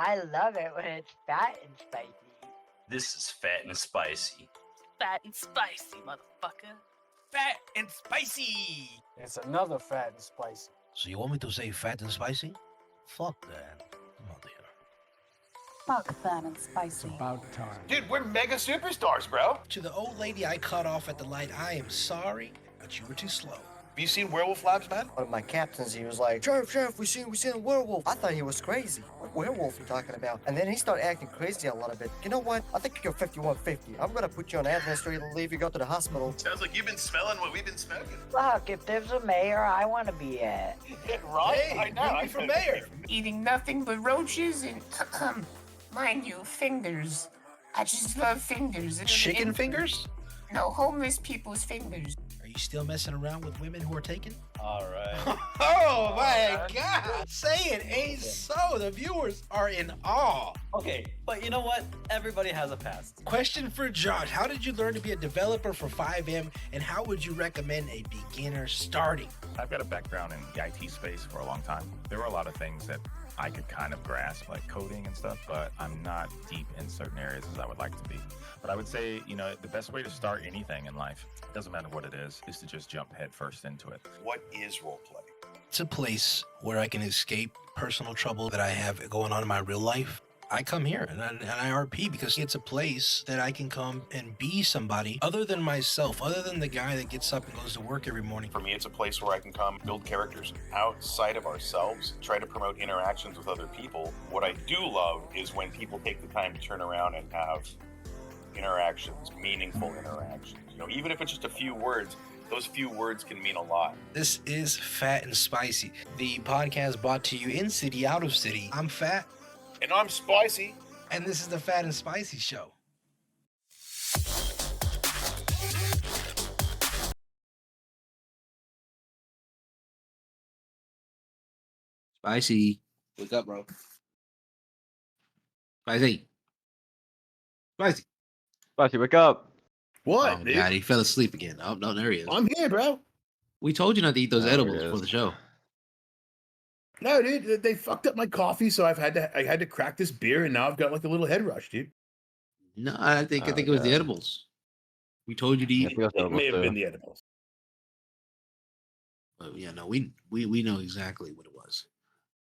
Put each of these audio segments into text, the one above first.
I love it when it's fat and spicy. This is fat and spicy. Fat and spicy, motherfucker. Fat and spicy. It's another fat and spicy. So you want me to say fat and spicy? Fuck that. I'm out here. Fuck fat and spicy. About time. Dude, we're mega superstars, bro. To the old lady I cut off at the light, I am sorry, but you were too slow. Have you seen Werewolf Labs, man? One of my captains, he was like, Sheriff, we seen a werewolf. I thought he was crazy. What werewolf are you talking about? And then he started acting crazy a little bit. You know what? I think you're 5150. I'm gonna put you on administrative leave. You go to the hospital. Sounds like you've been smelling what we've been smoking. Fuck, if there's a mayor, I want to be it. Right? Hey, I know. bring me for mayor. Eating nothing but roaches and, mind you, fingers. I just love fingers. Chicken fingers? No, homeless people's fingers. Are you still messing around with women who are taken? All right. Oh my God! Say it ain't so. The viewers are in awe. Okay, but you know what? Everybody has a past. Question for Josh: how did you learn to be a developer for 5M, and how would you recommend a beginner starting? I've got a background in the IT space for a long time. There were a lot of things that I could kind of grasp, like coding and stuff, but I'm not deep in certain areas as I would like to be. But I would say, the best way to start anything in life, doesn't matter what it is to just jump headfirst into it. What is roleplay? It's a place where I can escape personal trouble that I have going on in my real life. I come here and I RP because it's a place that I can come and be somebody other than myself, other than the guy that gets up and goes to work every morning. For me, it's a place where I can come build characters outside of ourselves, try to promote interactions with other people. What I do love is when people take the time to turn around and have interactions, meaningful interactions. Even if it's just a few words, those few words can mean a lot. This is Fat and Spicy, the podcast brought to you in city, out of city. I'm Fat. And I'm spicy. And this is the Fat and Spicy Show. Spicy. Wake up, bro. Spicy. Spicy. Spicy, wake up. What? Oh, God, he fell asleep again. Oh, no, there he is. I'm here, bro. We told you not to eat those There edibles he is. for the show. No, dude, they fucked up my coffee, so I had to crack this beer, and now I've got like a little head rush, dude. No, I think it was the edibles. We told you to eat. It may have been the edibles. Well, yeah, no, we know exactly what it was.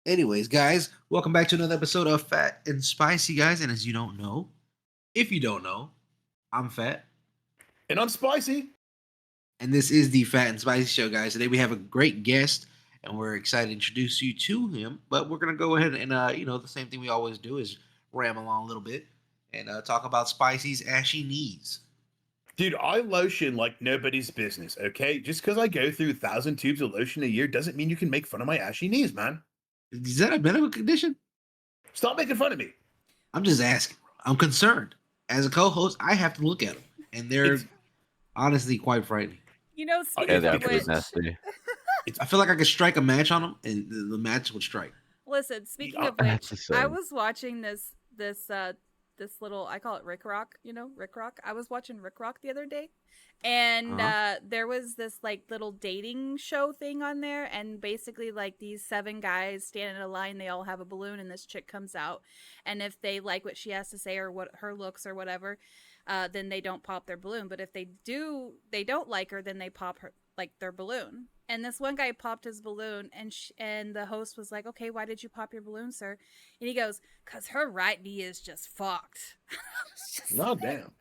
Anyways, guys, welcome back to another episode of Fat and Spicy, guys. And as you don't know, if you don't know, I'm Fat. And I'm spicy. And this is the Fat and Spicy Show, guys. Today we have a great guest, and we're excited to introduce you to him. But we're going to go ahead and, the same thing we always do is ram along a little bit and talk about Spicy's ashy knees. Dude, I lotion like nobody's business, okay? Just because I go through 1,000 tubes of lotion a year doesn't mean you can make fun of my ashy knees, man. Is that a medical condition? Stop making fun of me. I'm just asking. I'm concerned. As a co-host, I have to look at them, and they're honestly quite frightening. Speaking of which, nasty. I feel like I could strike a match on them, and the match would strike. listen, speaking of That's which, the I same. was watching this little, I call it Rick Rock, Rick Rock. I was watching Rick Rock the other day, and there was this like little dating show thing on there, and basically like these 7 guys stand in a line, they all have a balloon, and this chick comes out, and if they like what she has to say or what her looks or whatever, then they don't pop their balloon. But if they don't like her, then they pop her like their balloon. And this one guy popped his balloon, and the host was like, "Okay, why did you pop your balloon, sir?" And he goes, "'Cause her right knee is just fucked." No, damn.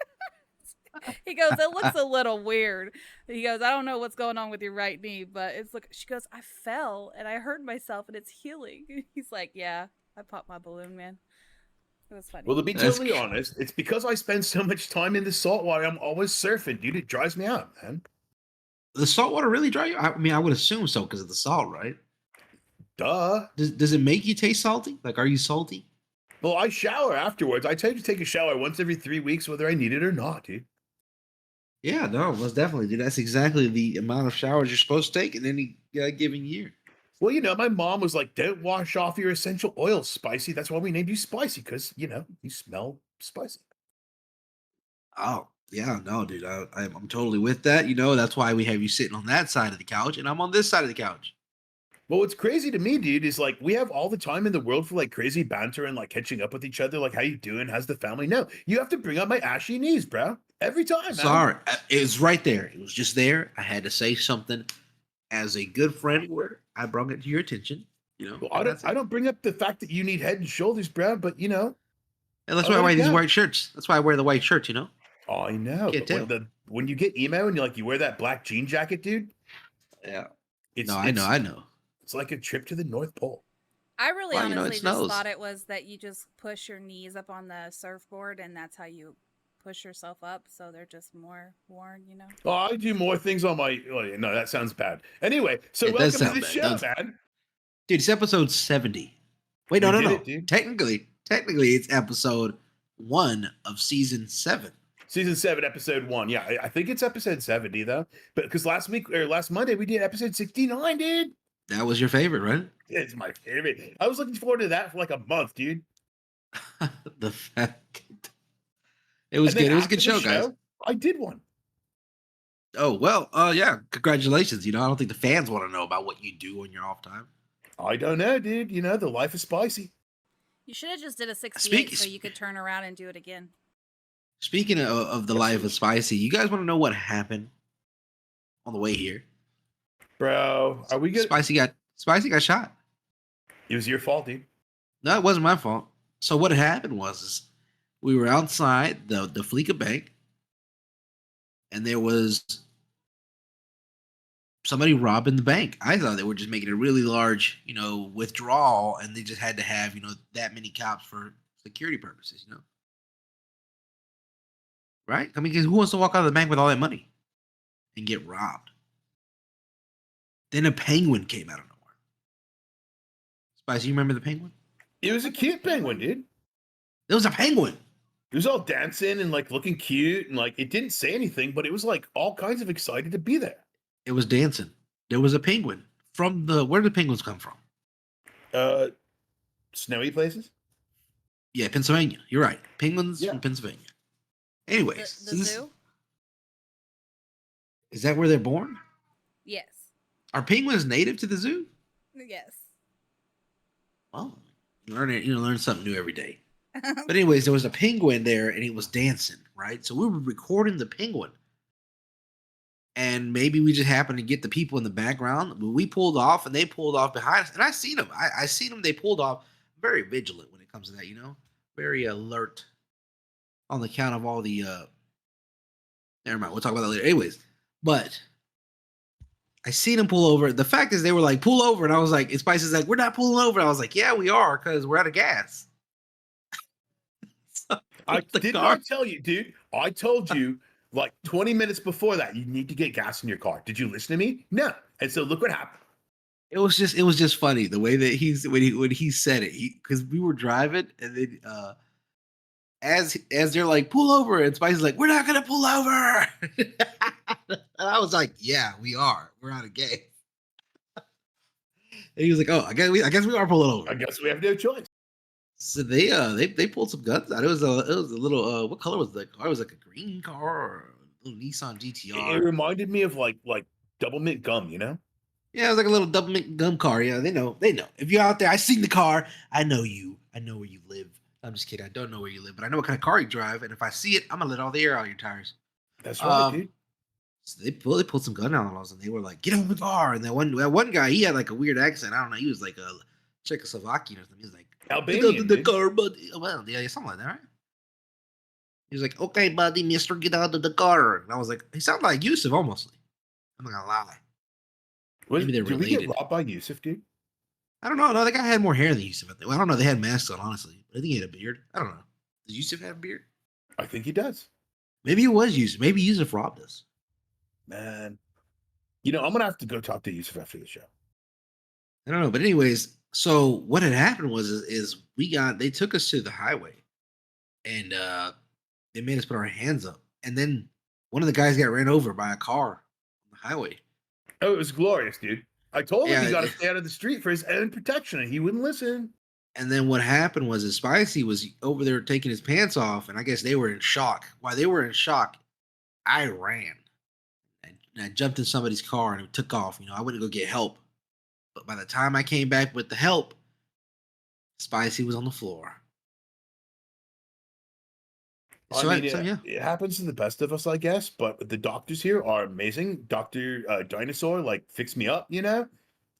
He goes, "It looks a little weird." He goes, "I don't know what's going on with your right knee, but it's look." She goes, "I fell and I hurt myself and it's healing." He's like, "Yeah, I popped my balloon, man." It was funny. Well, to be totally honest, it's because I spend so much time in the saltwater. I'm always surfing, dude. It drives me out, man. The salt water really dry you? I mean, I would assume so because of the salt, right? Duh. Does it make you taste salty? Like, are you salty? Well, I shower afterwards. I tend to take a shower once every 3 weeks, whether I need it or not, dude. Yeah, no, most definitely, dude. That's exactly the amount of showers you're supposed to take in any given year. Well, my mom was like, "Don't wash off your essential oils, Spicy." That's why we named you Spicy, because, you smell spicy. Oh, yeah, no, dude. I'm totally with that. That's why we have you sitting on that side of the couch, and I'm on this side of the couch. Well, what's crazy to me, dude, is like we have all the time in the world for like crazy banter and like catching up with each other. Like, how you doing? How's the family? No, you have to bring up my ashy knees, bro. Every time, man. Sorry, it was right there. It was just there. I had to say something as a good friend. Where I brought it to your attention. You know, Well, I don't bring up the fact that you need head and shoulders, bro. But you know, and that's why I wear these white shirts. That's why I wear the white shirts. You know. Oh, I know. Can't But tell. when you get emo and you wear that black jean jacket, dude. Yeah. It's, I know. It's like a trip to the North Pole. I really Well, you know, it honestly just snows. thought it was that you just push your knees up on the surfboard and that's how you push yourself up, so they're just more worn, you know. Oh, I do more things on my. Oh, no, that sounds bad. Anyway, so It does welcome to sound the bad, show, doesn't man. Dude, it's episode 70. Wait, no. We did it, dude. Technically, it's episode 1 of season 7. Season 7, episode 1. Yeah, I think it's episode 70 though. But because last Monday we did episode 69, dude. That was your favorite, right? It's my favorite. I was looking forward to that for like a month, dude. The fact it was good. It was a good show, guys. I did one. Oh well, yeah. Congratulations. You know, I don't think the fans want to know about what you do on your off time. I don't know, dude. You know, the life is spicy. You should have just did a 68 so Speak- you could turn around and do it again. Speaking of the life of spicy, you guys want to know what happened on the way here? Bro, are we good? Spicy got shot. It was your fault, dude. No, it wasn't my fault. So what had happened was we were outside the Fleeca Bank, and there was somebody robbing the bank. I thought they were just making a really large, withdrawal, and they just had to have, that many cops for security purposes, Right? I mean, 'cause who wants to walk out of the bank with all that money and get robbed? Then a penguin came out of nowhere. Spicy, you remember the penguin? It was a cute penguin, dude. It was a penguin. It was all dancing and like looking cute and like it didn't say anything, but it was like all kinds of excited to be there. It was dancing. There was a penguin from where did the penguins come from? Snowy places? Yeah, Pennsylvania. You're right. Penguins from Pennsylvania. Anyways, The zoo? Is that where they're born? Yes. Are penguins native to the zoo? Yes. Well, learn something new every day. But anyways, there was a penguin there and he was dancing, right? So we were recording the penguin. And maybe we just happened to get the people in the background. But we pulled off and they pulled off behind us. And I seen them. I seen them. They pulled off. Very vigilant when it comes to that, very alert on the count of all the never mind, we'll talk about that later. Anyways, but I seen them pull over. The fact is they were like, pull over, and I was like, Spicy's like, we're not pulling over. And I was like, yeah, we are, because we're out of gas. I did not tell you, dude. I told you like 20 minutes before that you need to get gas in your car. Did you listen to me? No. And so look what happened. It was just funny the way that when he said it, because we were driving and then as they're like pull over and Spicy's like, we're not gonna pull over. And I was like, yeah, we are. We're out of gas. And he was like, oh, I guess we are pulling over. I guess we have no choice. So they pulled some guns out. It was a little what color was the car? It was like a green car or a little Nissan GTR. It reminded me of like double mint gum, Yeah, it was like a little double mint gum car. Yeah, they know. If you're out there, I seen the car. I know you. I know where you live. I'm just kidding. I don't know where you live, but I know what kind of car you drive. And if I see it, I'm gonna let all the air out of your tires. That's right, dude. So they pulled some gun out on us, and they were like, "Get out of the car!" And that one guy, he had like a weird accent. I don't know. He was like a Czechoslovakian or something. He was like, Albanian. "Get out of the car, buddy." Well, yeah, something like that, right? He was like, "Okay, buddy, Mister, get out of the car." And I was like, he sounded like Yusuf almost. I'm not gonna lie. Maybe they're did related. we get robbed by Yusuf, dude? I don't know. No, that guy had more hair than Yusuf. Well, I don't know. They had masks on, honestly. I think he had a beard. I don't know. Does Yusuf have a beard? I think he does. Maybe it was Yusuf. Maybe Yusuf robbed us. Man. I'm gonna have to go talk to Yusuf after the show. I don't know. But anyways, so what had happened was they took us to the highway and they made us put our hands up. And then one of the guys got ran over by a car on the highway. Oh, it was glorious, dude. I told him he got to stay out of the street for his own protection, and he wouldn't listen. And then what happened was Spicy was over there taking his pants off, and I guess they were in shock. While they were in shock, I ran. And I jumped in somebody's car and it took off. I went to go get help. But by the time I came back with the help, Spicy was on the floor. I mean, it happens to the best of us, I guess. But the doctors here are amazing. Doctor Dinosaur like fixed me up,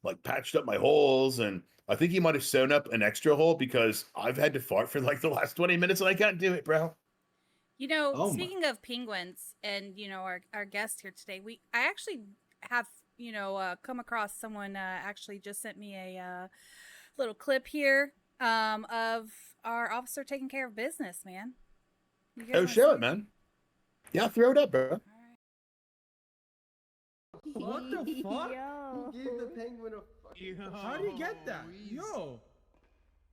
like patched up my holes, and I think he might have sewn up an extra hole because I've had to fart for like the last 20 minutes and I can't do it, bro. You know, Oh my. speaking of penguins and, our guest here today, I actually have, come across someone actually just sent me a little clip here of our officer taking care of business, man. You guys Oh, wanna show see it, man. Yeah, throw it up, bro. What the fuck? Who gave the penguin a How do you get that? Yo,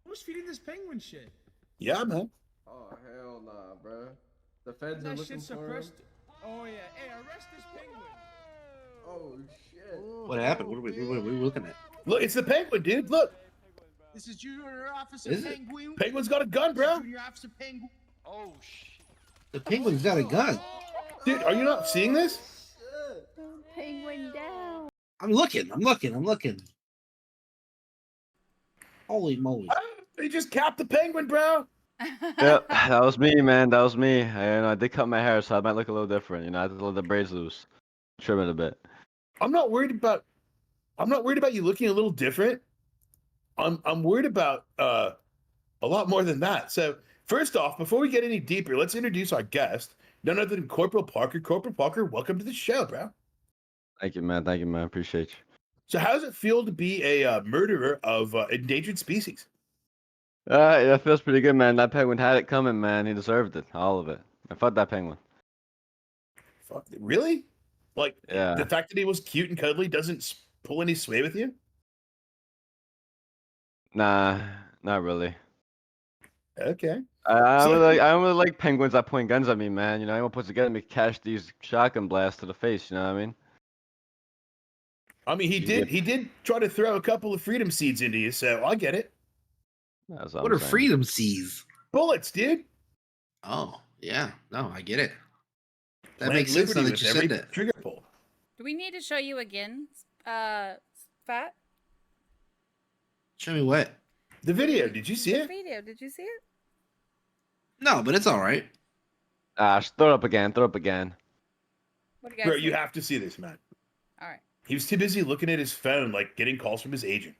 who's feeding this penguin shit? Yeah, man. Oh hell nah, bro. The feds are That looking shit's for him. suppressed. Oh yeah, hey, arrest this penguin. Oh shit. What happened? What are we looking at? Look, it's the penguin, dude. Look, This is Junior Officer Is it? Penguin. penguin's got a gun, bro. Junior Officer Penguin. Oh shit. The penguin's got a gun. Dude, are you not seeing this? Penguin down. I'm looking. Holy moly. They just capped the penguin, bro. Yep, that was me, man. That was me. I did cut my hair, so I might look a little different. I had to let the braids loose, trim it a bit. I'm not worried about you looking a little different. I'm worried about a lot more than that. So first off, before we get any deeper, let's introduce our guest, none other than Corporal Parker. Corporal Parker, welcome to the show, bro. Thank you, man. Appreciate you. So how does it feel to be a murderer of endangered species? That feels pretty good, man. That penguin had it coming, man. He deserved it, all of it. I fucked that penguin. Fuck, really? Like Yeah. the fact that he was cute and cuddly doesn't pull any sway with you? Nah, not really. Okay. I So- don't really like penguins that point guns at me, man. Anyone puts together me catch these shotgun blasts to the face. You know what I mean? I mean, he did try to throw a couple of freedom seeds into you, so I get it. That's What are freedom seas? Bullets, dude. Oh, yeah. No, I get it. That Plant makes sense now liberty that you with every said that. trigger pull. Do we need to show you again, Phat? Show me what? The video. Did you see The it? video. Did you see it? No, but it's all right. Throw it up again. What do you guys Bro, think? you have to see this, man. All right. He was too busy looking at his phone, like getting calls from his agent.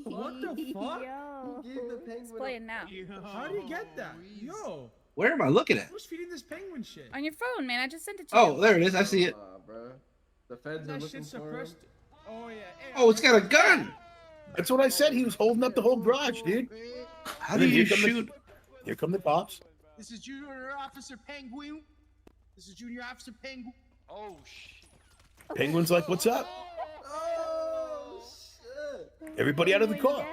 What the fuck? Yo. It's playing now. How do you get that? Yo, Where am I looking at? who's feeding this penguin shit? On your phone, man. I just sent it to you. Oh, there it is. I see it. Bro. The feds are That looking shit's for him. suppressed. Oh yeah. Hey, Oh, it's got a arrest this gun. That's what I said. He was holding up the whole garage, dude. How And do then you here come the- shoot? Here come the cops. This is Junior Officer Penguin. This is Junior Officer Penguin. Oh shit. Penguin's like, "What's up?" Oh shit. Everybody out of the car.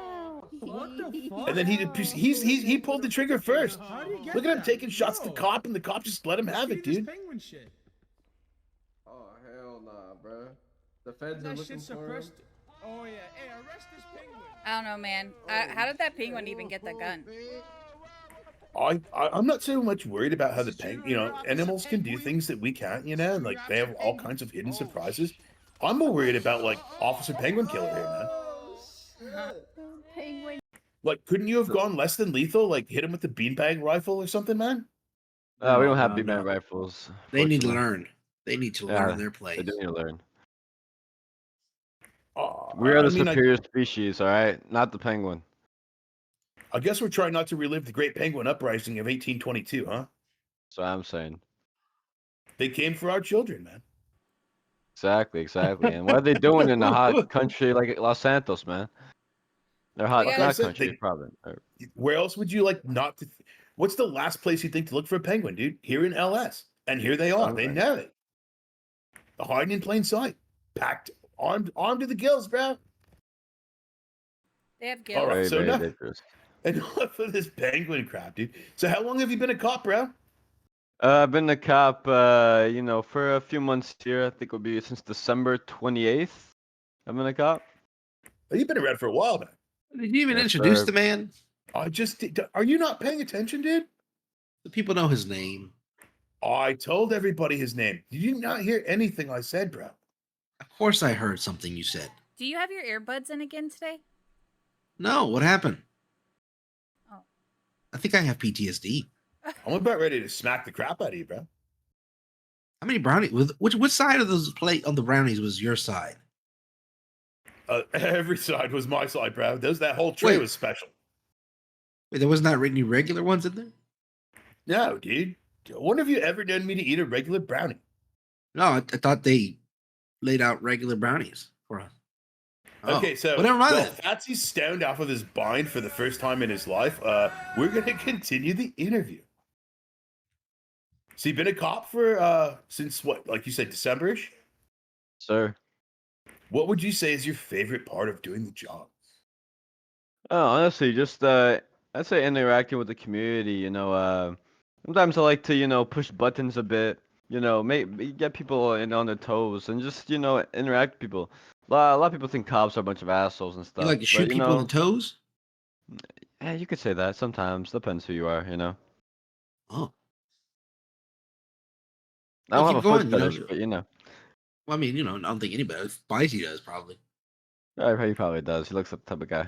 What the fuck? And then he pulled the trigger first. How do you get Look at him that? taking shots to Yo, the cop, and the cop just let him who's have it, feeding dude. This penguin shit. Oh hell nah, bro. The feds are That looking shit's for him. suppressed. Oh yeah. Hey, arrest this penguin. I don't know, man. How did that penguin even get that gun? I'm not so much worried about how animals can do things that we can't, and like they have all kinds of hidden surprises. I'm more worried about like Officer Penguin Killer here, man. Penguin. Like, couldn't you have gone less than lethal? Like, hit him with the beanbag rifle or something, man? We don't have No, beatman no. rifles. They need to fortunately. learn. They need to Yeah, learn their place. They do need to learn. We are the superior species, all right? Not the penguin. I guess we're trying not to relive the Great Penguin Uprising of 1822, huh? That's what I'm saying. They came for our children, man. Exactly. And what are they doing in a hot country like Los Santos, man? They're hot, Yeah. not Like I said, country, province. Where else would you like not to? What's the last place you think to look for a penguin, dude? Here in LS. And here they are. They Alright. know it. They're hiding in plain sight. Packed, armed to the gills, bro. They have All gills. right, Very, so very enough, dangerous. enough of this penguin crap, dude. So how long have you been a cop, bro? I've been a cop, for a few months here. I think it'll be since December 28th. I've been a cop. Oh, you've been around for a while, man. Did you even Yes, introduce sir. the man? Are you not paying attention, dude? The people know his name. I told everybody his name. Did you not hear anything I said, bro? Of course I heard something you said. Do you have your earbuds in again today? No, what happened? Oh. I think I have PTSD. I'm about ready to smack the crap out of you, bro. How many brownies? Which side of those plate on the brownies was your side? Every side was my side, bro. That whole tray Wait. was special. Wait, there was not any regular ones in there? No, dude. When have you ever known me to eat a regular brownie? No, I thought they laid out regular brownies for us. Oh. Okay, so well, never mind well, then. Fatsy's stoned off of his bind for the first time in his life. We're gonna continue the interview. So you've been a cop for since what, like you said, December-ish? Sir. What would you say is your favorite part of doing the job? Oh, honestly, just I'd say interacting with the community. Sometimes I like to push buttons a bit. Make get people in on their toes and just interact with people. A lot of people think cops are a bunch of assholes and You stuff. like to shoot but, people in the toes? Yeah, you could say that sometimes. Depends who you are. Oh. I don't Well, have keep a foot going, fetish, but Well, I mean, I don't think anybody. Spicy does probably. Yeah, he probably does. He looks like the type of guy.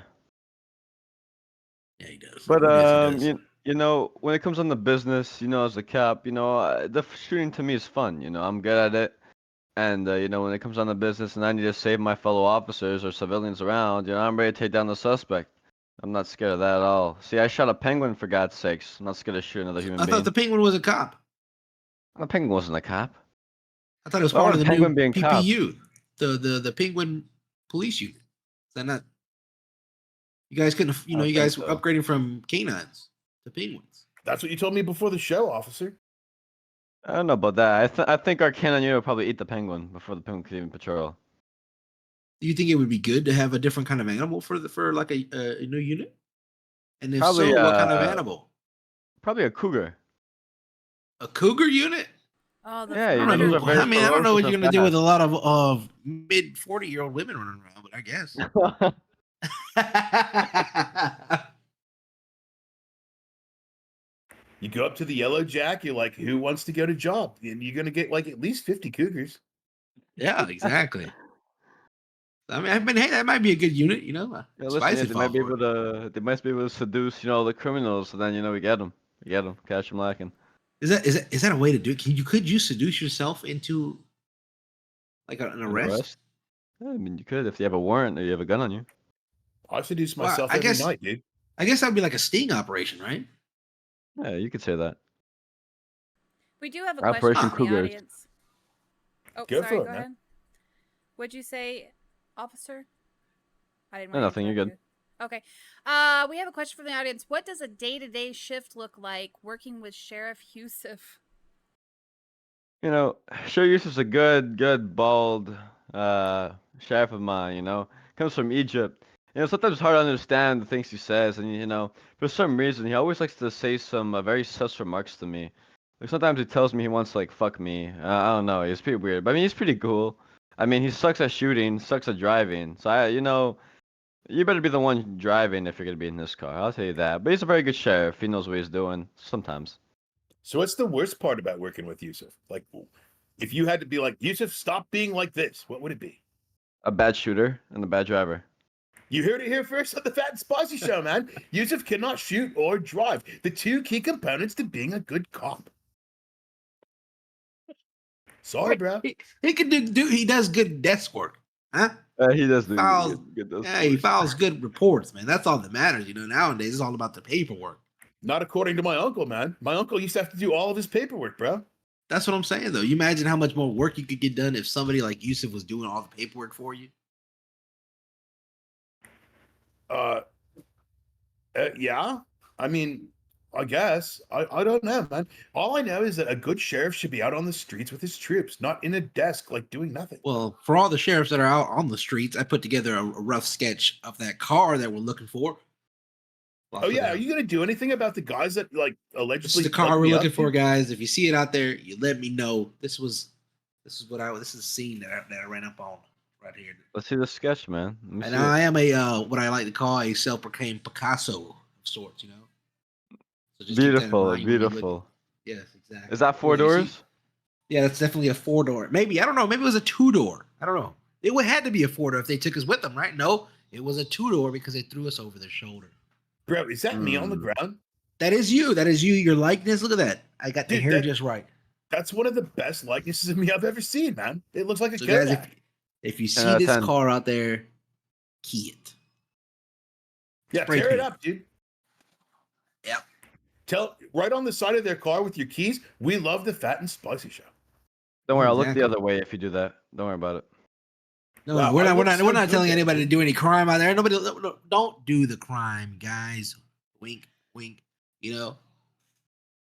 Yeah, he does. But Yes, he does. when it comes on the business, as a cop, the shooting to me is fun. I'm good at it, and when it comes on the business, and I need to save my fellow officers or civilians around, I'm ready to take down the suspect. I'm not scared of that at all. See, I shot a penguin for God's sakes. I'm not scared to shoot another human I being. thought the penguin was a cop. The penguin wasn't a cop. I thought it was Why part would of a the new penguin be a cop? PPU, the penguin police unit. Is that not? You guys couldn't, I don't you think guys so. upgrading from canines to penguins. That's what you told me before the show, officer. I don't know about that. I think our cannon unit would probably eat the penguin before the penguin could even patrol. Do you think it would be good to have a different kind of animal for like a new unit? And if Probably, so, what kind of animal? Probably a cougar. A cougar unit? Oh, the Yeah, I don't those know. are very I mean, I don't know ferocious what you're and gonna do with fast. a lot of mid 40-year-old women running around, but I guess. You go up to the Yellow Jack, you're like, who wants to go to job? And you're gonna get like at least 50 cougars. Yeah, exactly. I mean, hey, that might be a good unit, Yeah, listen, Spicy they fall might be for able it. to seduce, the criminals, so then we get them, catch them lacking. Is that a way to do it? Could you seduce yourself into like an An arrest? arrest? Yeah, I mean, you could if you have a warrant or you have a gun on you. I seduce Well, myself I every guess night, dude. I guess that'd be like a sting operation, right? Yeah, you could say that. We do have a Operation question from the Cougars. audience. Oh, Go sorry, for it, go man. ahead. What'd you say, officer? I didn't No, want to nothing. You're interrupt good. you. Okay. We have a question from the audience. What does a day-to-day shift look like working with Sheriff Yusuf? Sure, Yusuf's a good, bald sheriff of mine, comes from Egypt. Sometimes it's hard to understand the things he says, and, for some reason, he always likes to say some very sus remarks to me. Like, sometimes he tells me he wants to, like, fuck me. I don't know, it's pretty weird, but I mean, he's pretty cool. I mean, he sucks at shooting, sucks at driving, so you better be the one driving if you're gonna be in this car, I'll tell you that. But he's a very good sheriff, he knows what he's doing, sometimes. So what's the worst part about working with Yusuf? Like, if you had to be like, Yusuf, stop being like this, what would it be? A bad shooter and a bad driver. You heard it here first on the Fat and Spicy Show, man. Yusuf cannot shoot or drive. The two key components to being a good cop. Sorry, bro. He can do he does good desk work, huh? He does do Files, good desk yeah, he work. files good reports, man. That's all that matters, Nowadays, it's all about the paperwork. Not according to my uncle, man. My uncle used to have to do all of his paperwork, bro. That's what I'm saying, though. You imagine how much more work you could get done if somebody like Yusuf was doing all the paperwork for you. Yeah. I mean, I guess. I don't know, man. All I know is that a good sheriff should be out on the streets with his troops, not in a desk like doing nothing. Well, for all the sheriffs that are out on the streets, I put together a rough sketch of that car that we're looking for. Oh yeah, are you gonna do anything about the guys that like allegedly? This is the car we're looking for, guys. If you see it out there, you let me know. This is the scene that I ran up on right here. Let's see the sketch, man. And I am a what I like to call a self-proclaimed Picasso of sorts, So just keep that in Beautiful, mind when you look beautiful. Yes, exactly. Is that four Well, you see- doors? Yeah, that's definitely a 4-door. Maybe I don't know. Maybe it was a 2-door. I don't know. It would had to be a 4-door if they took us with them, right? No, it was a 2-door because they threw us over their shoulder. Bro, is that me on the Mm. ground? That is you. That is you. Your likeness. Look at that. I got the Dude, hair that- just right. That's one of the best likenesses of me I've ever seen, man. It looks like a So guys, Kodak. if you 10 see out of this 10. car out there, key it. Yeah, spray tear it paint. up, dude. Yep. Tell right on the side of their car with your keys, we love the Fat and Spicy Show. Don't worry, I'll look the Exactly. other way if you do that. Don't worry about it. No, Wow, no, we're I not. We're look not. so We're not good telling there, anybody to dude. do any crime out there. Nobody. Don't do the crime, guys. Wink, wink. You know.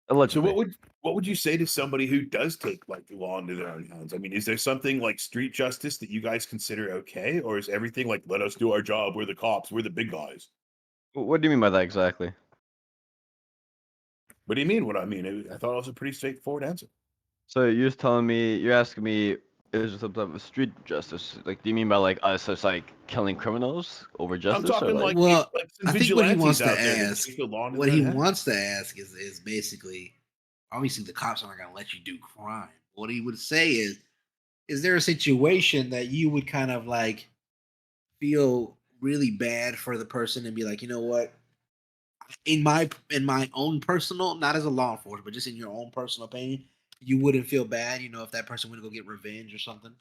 So Allegedly. what would you say to somebody who does take like the law into their own hands? I mean, is there something like street justice that you guys consider okay, or is everything like let us do our job? We're the cops. We're the big guys. What do you mean by that exactly? What do you mean? What I mean? I thought it was a pretty straightforward answer. So you're just telling me, you're asking me, is there some type of street justice? Like, do you mean by like us just like killing criminals over I'm justice, or talking like? Well, like some I think what he wants vigilantes to out there that ask, take the law into what their he own hands. wants to ask is basically, obviously the cops aren't going to let you do crime. What he would say is there a situation that you would kind of like feel really bad for the person and be like, you know what? In my own personal, not as a law enforcement, but just in your own personal opinion, you wouldn't feel bad, you know, if that person went to go get revenge or something.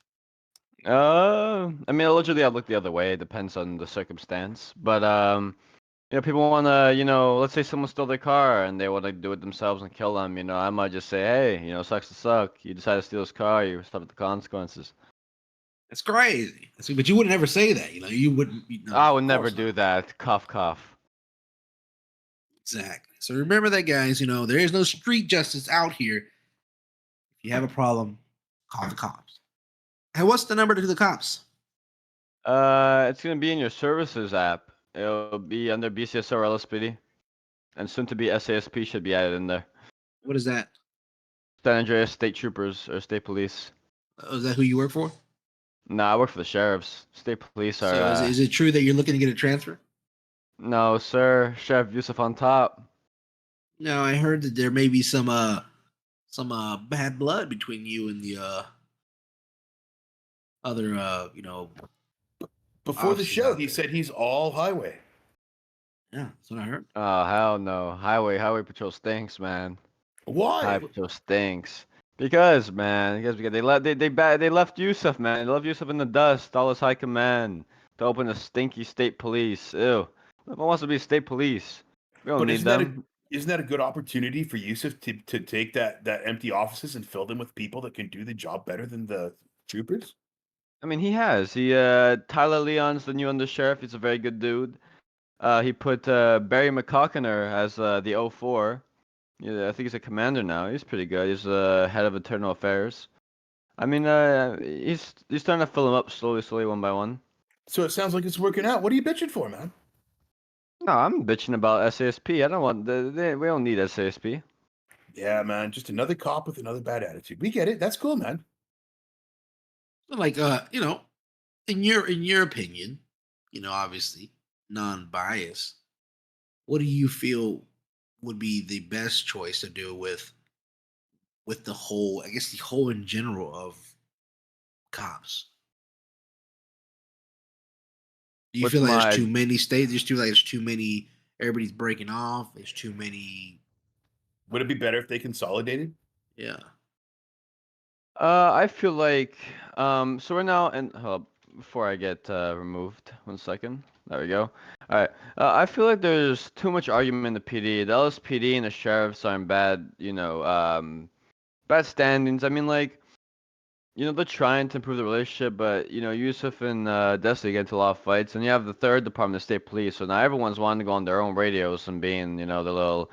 I mean, allegedly, I'd look the other way. It depends on the circumstance. But people wanna, let's say someone stole their car and they wanna do it themselves and kill them. I might just say, hey, sucks to suck. You decide to steal this car, you suffer the consequences. That's crazy. But you wouldn't ever say that, you know. You wouldn't. I would never do that. Cough, cough. Exactly. So remember that, guys. You know, there is no street justice out here. If you have a problem, call the cops. Hey, what's the number to the cops? It's gonna be in your services app. It'll be under BCSO or LSPD, and soon to be SASP should be added in there. What is that? San Andreas State Troopers or State Police. Is that who you work for? Nah, I work for the sheriffs. State Police are. So is it true that you're looking to get a transfer? No, sir. Sheriff Yusuf on top. No, I heard that there may be some bad blood between you and the other Before the officers show, out he there. said he's all highway. Yeah, that's what I heard. Oh hell no. Highway patrol stinks, man. Why? Highway patrol stinks. Because they left Yusuf, man. They left Yusuf in the dust. All his high command to open a stinky state police. Ew. Who wants to be state police? We don't But need them. isn't that a good opportunity for Yusuf to take that empty offices and fill them with people that can do the job better than the troopers? I mean, he has. Tyler Leon's the new undersheriff. He's a very good dude. He put Barry McCockiner as the 04. Yeah, I think he's a commander now. He's pretty good. He's head of internal affairs. I mean, he's starting to fill them up slowly, one by one. So it sounds like it's working out. What are you bitching for, man? No, I'm bitching about SASP. I don't want. We don't need SASP. Yeah, man. Just another cop with another bad attitude. We get it. That's cool, man. Like in your opinion, obviously non-biased, what do you feel would be the best choice to do with the whole, I guess the whole in general of cops? Do you What's feel like my- there's too many states? There's too many. Everybody's breaking off. There's too many. Would it be better if they consolidated? Yeah. I feel like so right now, and hold up, before I get removed, 1 second. There we go. All right. I feel like there's too much argument in the PD. The LSPD and the sheriffs are in bad, bad standings. I mean, like, they're trying to improve the relationship, but Yusuf and Destiny get into a lot of fights, and you have the third department, the state police. So now everyone's wanting to go on their own radios and being, the little,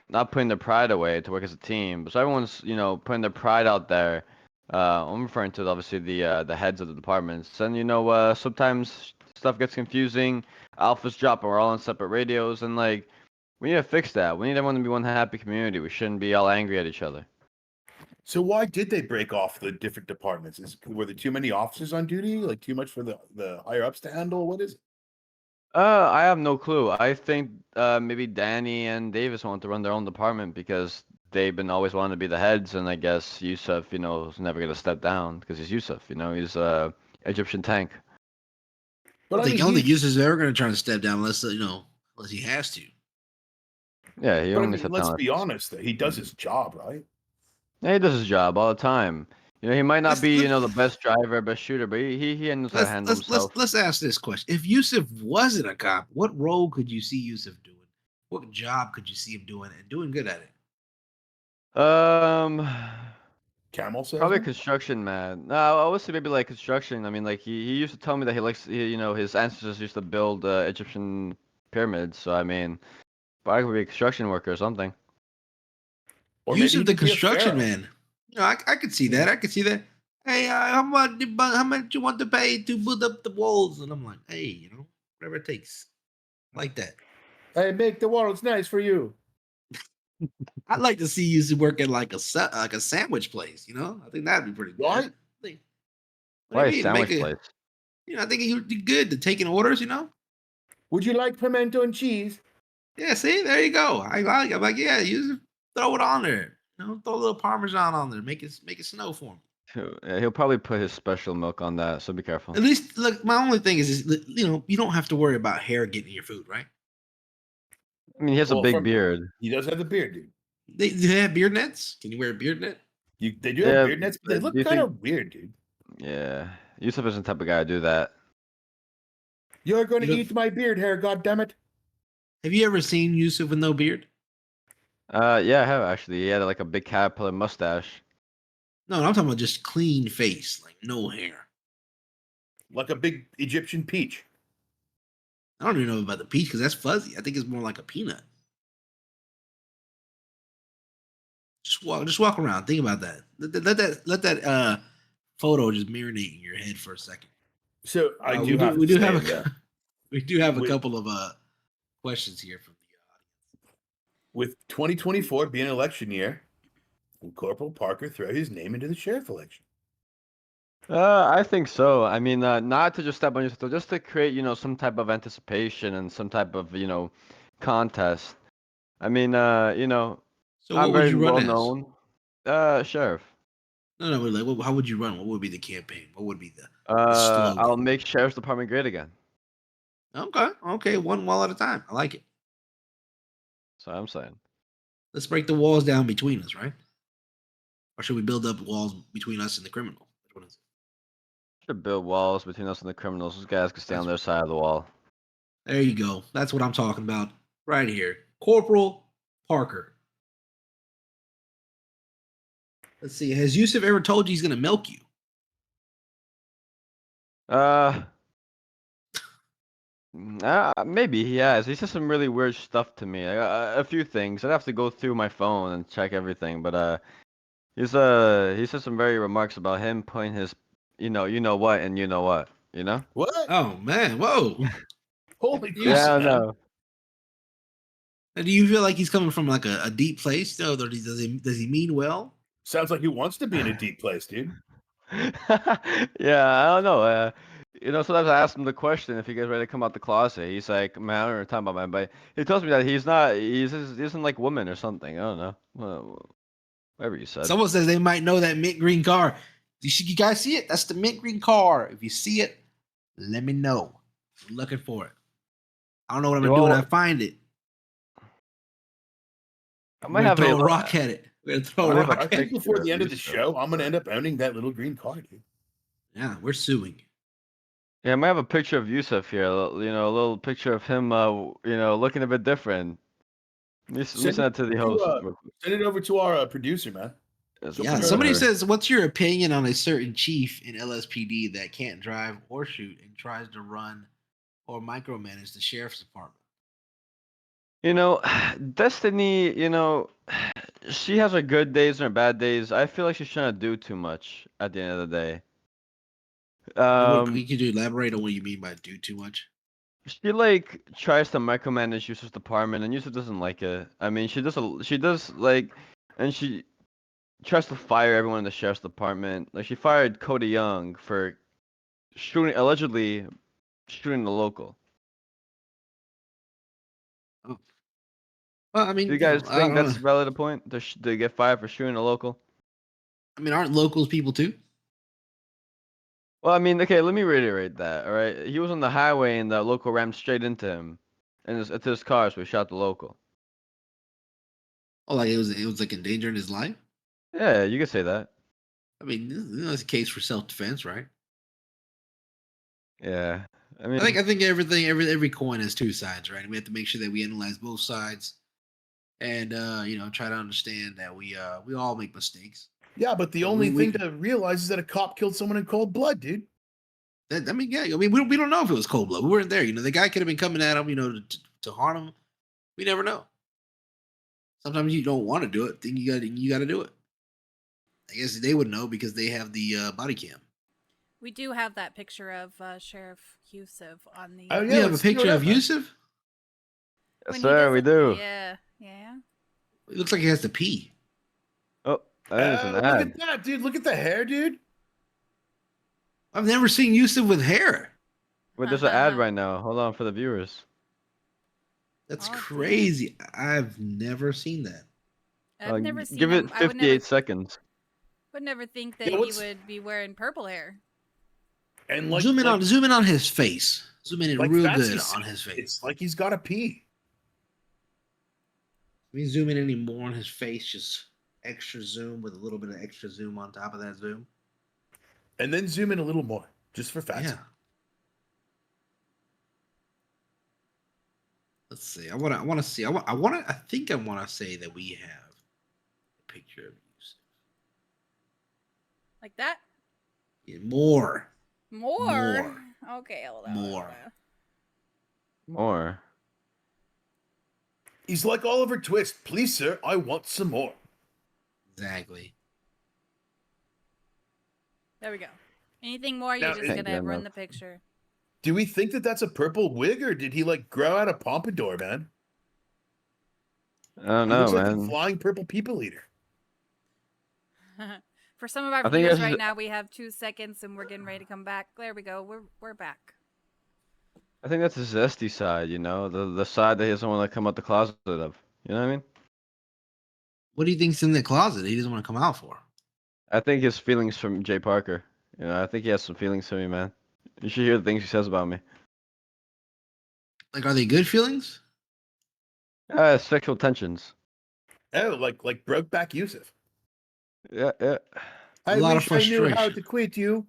not putting their pride away to work as a team. So everyone's, putting their pride out there. I'm referring to obviously the heads of the departments, and sometimes stuff gets confusing. Alphas drop, and we're all on separate radios, and like we need to fix that. We need everyone to be one happy community. We shouldn't be all angry at each other. So why did they break off the different departments? Were there too many officers on duty? Like too much for the higher ups to handle? What is it? I have no clue. I think maybe Danny and Davis want to run their own department because they've been always wanting to be the heads, and I guess Yusuf, is never gonna step down because he's Yusuf. Egyptian tank. But I don't think Yusuf's ever going to try to step down unless unless he has to. Yeah, he But I only mean, stepped let's down. be honest. He does his job, right? Yeah, he does his job all the time. He might not be the best driver, best shooter, but he knows how to handle himself. Let's ask this question: if Yusuf wasn't a cop, what role could you see Yusuf doing? What job could you see him doing and doing good at it? Camel salesman? Probably construction man. No, I would say maybe like construction. I mean, like he used to tell me that he likes, his ancestors used to build Egyptian pyramids. So I mean, probably could be a construction worker or something. Or Yusuf, the construction man. I could see that. I could see that. Hey, how much you want to pay to build up the walls? And I'm like, hey, whatever it takes, like that. I make the walls nice for you. I'd like to see Yusuf work at like a sandwich place. I think that'd be pretty good. What? Why a sandwich place? I think he would be good to taking orders. Would you like pimento and cheese? Yeah, see, there you go. I'm like, yeah, Yusuf, throw it on there. Throw a little Parmesan on there. Make it snow for him. Yeah, he'll probably put his special milk on that, so be careful. At least, look, my only thing is you don't have to worry about hair getting in your food, right? I mean, he has a big beard. He does have the beard, dude. Do they have beard nets? Can you wear a beard net? They do have beard nets, but they look kind of weird, dude. Yeah, Yusuf isn't the type of guy to do that. You're going to eat my beard hair, goddammit. Have you ever seen Yusuf with no beard? Yeah, I have actually. He had like a big caterpillar mustache. No, I'm talking about just clean face, like no hair. Like a big Egyptian peach. I don't even know about the peach because that's fuzzy. I think it's more like a peanut. Just walk around. Think about that. Let that photo just marinate in your head for a second. So we do have a couple of questions here from the audience. With 2024 being an election year, will Corporal Parker throw his name into the sheriff election? I think so. I mean, not to just step on your toe, just to create, some type of anticipation and some type of, contest. I mean, So I'm what would very you run well as? known. Sheriff. No, like, how would you run? What would be the campaign? What would be the slogan? I'll make Sheriff's Department great again. Okay, one wall at a time. I like it. So I'm saying. Let's break the walls down between us, right? Or should we build up walls between us and the criminal? Which one is it? Should build walls between us and the criminals. Those guys can stay on their side of the wall. There you go. That's what I'm talking about right here. Corporal Parker. Let's see. Has Yusuf ever told you he's going to milk you? Maybe he has. He said some really weird stuff to me. A few things. I'd have to go through my phone and check everything. But he said some very remarks about him putting his, you know what, and you know what, What? Oh man! Whoa! Holy crap! Yeah, I man. know. Do you feel like he's coming from like a deep place? Though, does he mean well? Sounds like he wants to be in a deep place, dude. Yeah, I don't know. Sometimes I ask him the question if he gets ready to come out the closet. He's like, man, I don't know what you're talking about, man. But he tells me that he isn't like woman or something. I don't know. Whatever you said. Someone says they might know that mint green car. You guys see it? That's the mint green car. If you see it, let me know. I'm looking for it. I don't know what I'm gonna do when I find it. I might have throw a rock at it. We're gonna throw a rock I at think it. before the end of the show, I'm gonna end up owning that little green car, dude. Yeah, we're suing. Yeah, I might have a picture of Yusuf here. A little picture of him. Looking a bit different. Let me send that to the host. Send it over to our producer, man. Yeah, somebody says, what's your opinion on a certain chief in LSPD that can't drive or shoot and tries to run or micromanage the sheriff's department? Destiny, she has her good days and her bad days. I feel like she's trying to do too much at the end of the day. Could you elaborate on what you mean by do too much? She tries to micromanage Yusuf's department, and Yusuf doesn't like it. I mean, she does and she tries to fire everyone in the sheriff's department. Like she fired Cody Young for allegedly shooting the local. Oh. Well, I mean, do you guys think that's a valid point to get fired for shooting a local? I mean, aren't locals people too? Well, I mean, okay, let me reiterate that. All right, he was on the highway and the local rammed straight into him, and into his car, so he shot the local. Oh, like it was like endangering his life. Yeah, you could say that. I mean, it's a case for self defense, right? Yeah, I I mean, think every coin has two sides, right? And we have to make sure that we analyze both sides, and try to understand that we all make mistakes. Yeah, but the So only we thing to realize is that a cop killed someone in cold blood, dude. I mean, yeah, I mean, we don't know if it was cold blood. We weren't there. The guy could have been coming at him, to harm him. We never know. Sometimes you don't want to do it. Then you got to do it. I guess they would know because they have the body cam. We do have that picture of Sheriff Yusuf on the. Oh, We yeah, have a let's throw it picture up, of man. Yusuf. yes, when he sir, we doesn't- do. Yeah, yeah. It looks like he has to pee. Oh, I think it's an Look ad. at that, dude. Look at the hair, dude. I've never seen Yusuf with hair. Wait, there's an ad right now. Hold on for the viewers. That's Oh, damn. crazy. I've never seen that. I've never seen Give him. it I would 58 never, seconds. would never think that Yeah, he what's- would be wearing purple hair. And like, zoom in on his face. Zoom in like real Fatsy good said, on his face. It's like he's got to pee. If we zoom in any more on his face, just extra zoom with a little bit of extra zoom on top of that zoom. And then zoom in a little more, just for Fatsy. Yeah. Let's see. I think I want to say that we have a picture of Yusuf. Like that? Yeah, more. More? Okay, hold on. More. More. He's like Oliver Twist. Please, sir, I want some more. Exactly. There we go. Anything more? You're Now, just Can't gonna get run enough. the picture. Do we think that that's a purple wig, or did he like grow out a pompadour, man? I don't He know, looks like the man. flying purple people eater. For some of our I think viewers that's- right now, we have 2 seconds and we're getting ready to come back. There we go. We're back. I think that's his zesty side, the side that he doesn't want to come out the closet of. You know what I mean? What do you think's in the closet that he doesn't want to come out for? I think his feelings from Jay Parker. I think he has some feelings for me, man. You should hear the things he says about me. Like, are they good feelings? Sexual tensions. Oh, like Brokeback Yusuf. Yeah, yeah. I A lot of wish I knew how frustration. to quit you.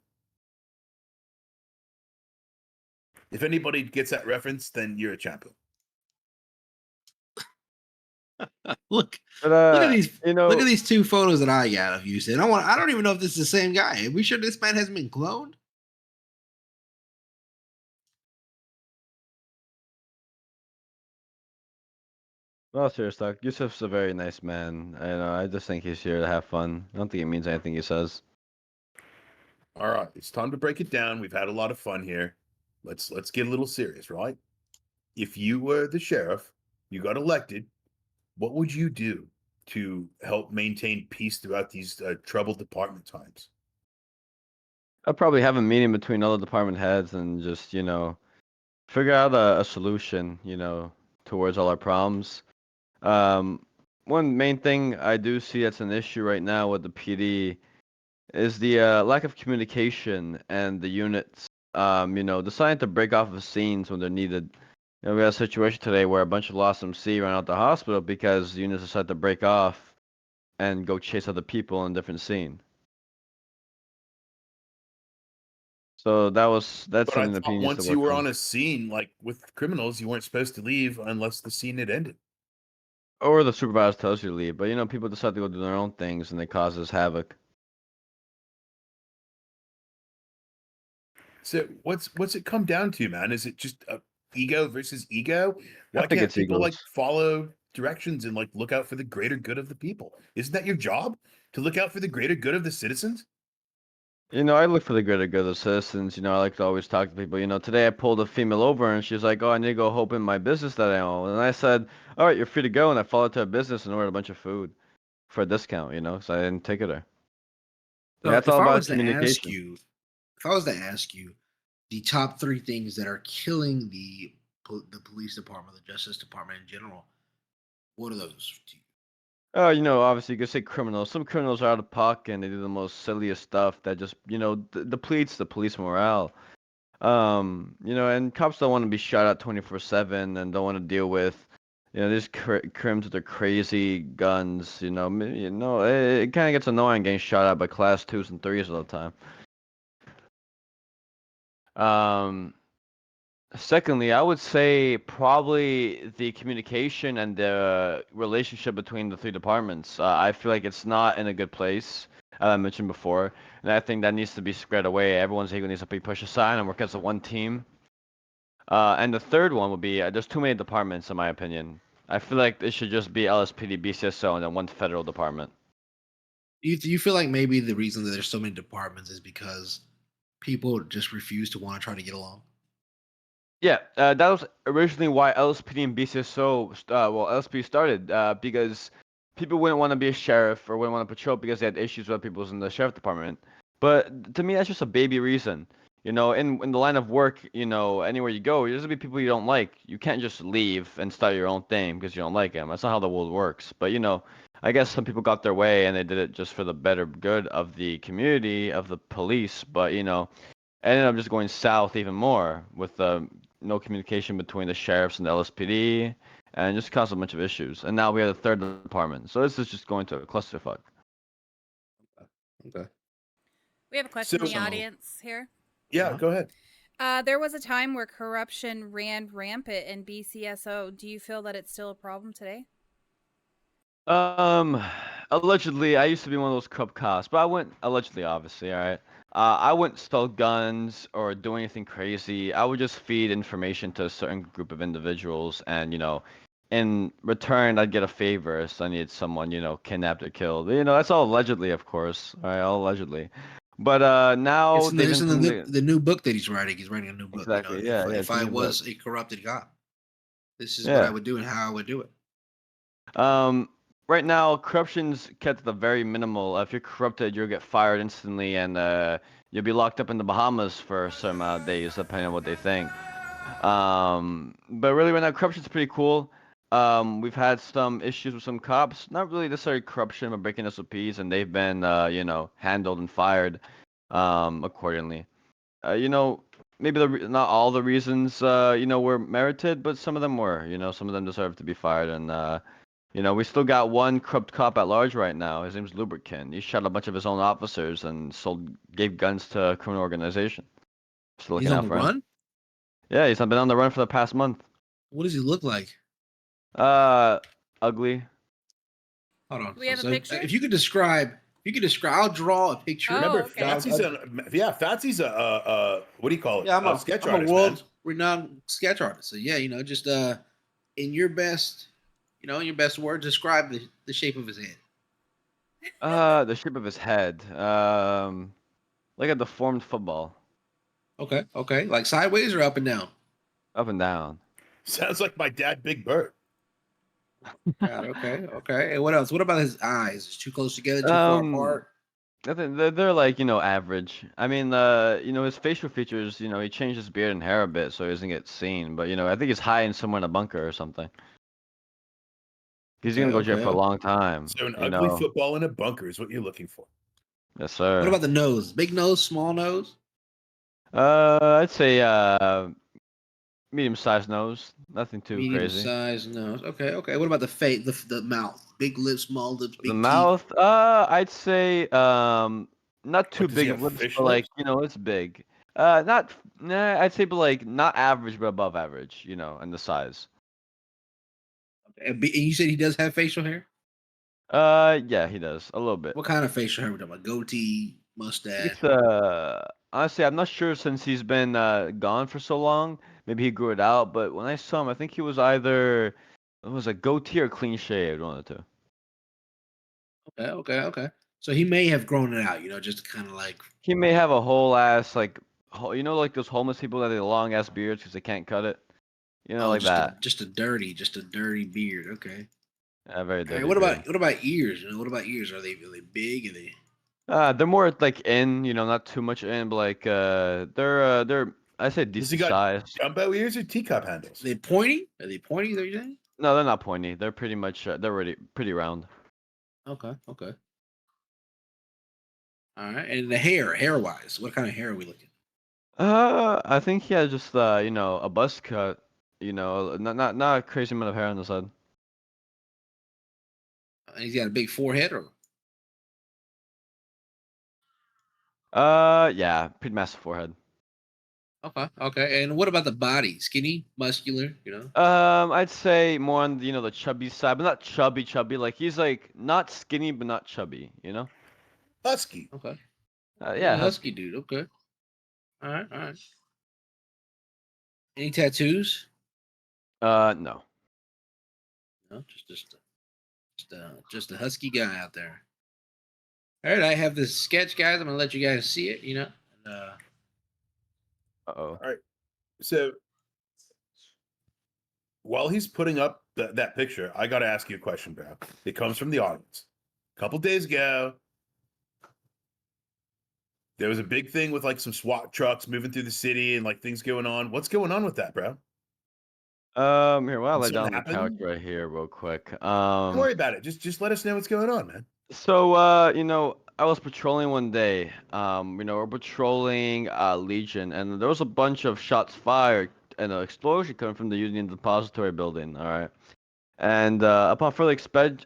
If anybody gets that reference, then you're a champion. Look, But look at these. you know, Look at these two photos that I got of Yusuf. I don't even know if this is the same guy. Are we sure this man hasn't been cloned? no, serious talk. Yusuf's a very nice man. I just think he's here to have fun. I don't think it means anything he says. All right, it's time to break it down. We've had a lot of fun here. Let's get a little serious, right? If you were the sheriff, you got elected, what would you do to help maintain peace throughout these troubled department times? I'll probably have a meeting between all the department heads and just, figure out a solution, towards all our problems. One main thing I do see that's an issue right now with the PD is the lack of communication and the units, deciding to break off of scenes when they're needed. We had a situation today where a bunch of Lost MC ran out the hospital because the units decided to break off and go chase other people in a different scene. So that's But I something the thought PD needs to once you work were on. on a scene, like with criminals, you weren't supposed to leave unless the scene had ended. Or the supervisor tells you to leave, but people decide to go do their own things and it causes havoc. So what's it come down to, man? Is it just ego versus ego? Why think can't it's people like egos. follow directions and like look out for the greater good of the people? Isn't that your job to look out for the greater good of the citizens? I look for the greater good of the citizens. I like to always talk to people. Today I pulled a female over and she's like, "Oh, I need to go open my business that I own." And I said, "All right, you're free to go." And I followed to her business and ordered a bunch of food for a discount. So I didn't take it her. So That's if all I about was to ask communication. you, if I was to ask you, the top 3 things that are killing the police department, the justice department in general, what are those to you? Oh, obviously you could say criminals. Some criminals are out of pocket and they do the most silliest stuff that just, depletes the police morale. And cops don't want to be shot at 24/7 and don't want to deal with, these crims with their crazy guns. It kind of gets annoying getting shot at by class 2s and 3s all the time. Secondly, I would say probably the communication and the relationship between the three departments. I feel like it's not in a good place, as I mentioned before, and I think that needs to be spread away. Everyone's ego needs to be pushed aside and work as a one team. And the third one would be there's too many departments, in my opinion. I feel like it should just be LSPD, BCSO, and then one federal department. You feel like maybe the reason that there's so many departments is because people just refuse to want to try to get along? Yeah, that was originally why LSPD and BCSO, LSPD started, because people wouldn't want to be a sheriff or wouldn't want to patrol because they had issues with people in the sheriff department. But to me, that's just a baby reason. In the line of work, anywhere you go, there's gonna be people you don't like. You can't just leave and start your own thing because you don't like them. That's not how the world works. But I guess some people got their way and they did it just for the better good of the community, of the police. But ended up just going south even more with no communication between the sheriffs and the LSPD, and just caused a bunch of issues. And now we have a third department, so this is just going to a clusterfuck. Okay. We have a question in the So- audience here. Yeah, go ahead. There was a time where corruption ran rampant in BCSO. Do you feel that it's still a problem today? Allegedly, I used to be one of those corrupt cops, but I wouldn't allegedly, obviously, all right. I wouldn't sell guns or do anything crazy. I would just feed information to a certain group of individuals, and in return, I'd get a favor if I needed someone, kidnapped or killed. That's all allegedly, of course, all right, all allegedly. But now It's in, they've it's in implemented. the new book that he's writing. He's writing a new book. Exactly, yeah, yeah, If it's a I new was book. a corrupted cop, this is what I Yeah. would do and how I would do it. Right now, corruption's kept at the very minimal. If you're corrupted, you'll get fired instantly, and you'll be locked up in the Bahamas for a certain amount of days, depending on what they think. But really, right now, corruption's pretty cool. We've had some issues with some cops, not really necessarily corruption, but breaking SOPs, and they've been, handled and fired, accordingly. Maybe not all the reasons, were merited, but some of them were. Some of them deserve to be fired, and we still got one corrupt cop at large right now. His name's Lubricant. He shot a bunch of his own officers and gave guns to a criminal organization. Still He's looking on out the for him. run. Yeah, he's been on the run for the past month. What does he look like? Ugly. Hold on. Do we have a So, picture? if you could describe, I'll draw a picture. Oh, Remember, okay. Fatsy's a what do you call it? Yeah, I'm a sketch I'm artist, a man. world-renowned sketch artist. So yeah, just in your best, in your best words, describe the shape of his head. The shape of his head. Like a deformed football. Okay, like sideways or up and down? Up and down. Sounds like my dad, Big Bird. God, okay. And what else? What about his eyes? Is too close together, too far apart? I think they're like, average. I mean, his facial features, he changed his beard and hair a bit so he doesn't get seen. But, I think he's hiding somewhere in a bunker or something. He's gonna go jail for a long time. So an ugly football in a bunker is what you're looking for. Yes, sir. What about the nose? Big nose, small nose? I'd say medium-sized nose. Nothing too crazy. Medium-sized nose. Okay. What about the face? The mouth? Big lips, small lips, big The teeth. mouth, I'd say not too Does he big of have lips, fish but like, lips? it's big. I'd say but like not average but above average, in the size. And you said he does have facial hair? Yeah, he does a little bit. What kind of facial hair? We talking about goatee, mustache? It's honestly, I'm not sure since he's been gone for so long. Maybe he grew it out, but when I saw him, I think he was either it was a goatee or clean shaved, one of the two. Okay. So he may have grown it out, just kind of like. He may have a whole ass like like those homeless people that have long ass beards because they can't cut it. Like just that. Just a dirty beard. Okay. Yeah, very All dirty. right, what about ears? What about ears? Are they big? Are they? They're more like not too much in, but like they're I say Does decent he got size. gumbo ears or teacup handles? Are they pointy? Are they pointy? Is that what you're saying? No, they're not pointy. They're pretty much they're already pretty round. Okay. Okay. All right. And the hair wise, what kind of hair are we looking? I think he has just a buzz cut. Not a crazy amount of hair on the side. He's got a big forehead, or Yeah, pretty massive forehead. okay. Okay. And what about the body? Skinny, muscular? You know. I'd say more on the chubby side, but not chubby chubby. Like he's like not skinny but not chubby. Husky. Okay. Yeah, Husky husky. dude. Okay. All right. All right. Any tattoos? No. No, just a husky guy out there. All right, I have this sketch, guys. I'm gonna let you guys see it. And, Uh-oh. All right. So while he's putting up that picture, I got to ask you a question, bro. It comes from the audience. A couple days ago, there was a big thing with like some SWAT trucks moving through the city and like things going on. What's going on with that, bro? Here, well, I'll Did lay down something on the couch happen? right here real quick. Don't worry about it. Just let us know what's going on, man. So, I was patrolling one day. We're patrolling Legion, and there was a bunch of shots fired and an explosion coming from the Union Depository building. All right, and upon further inspection.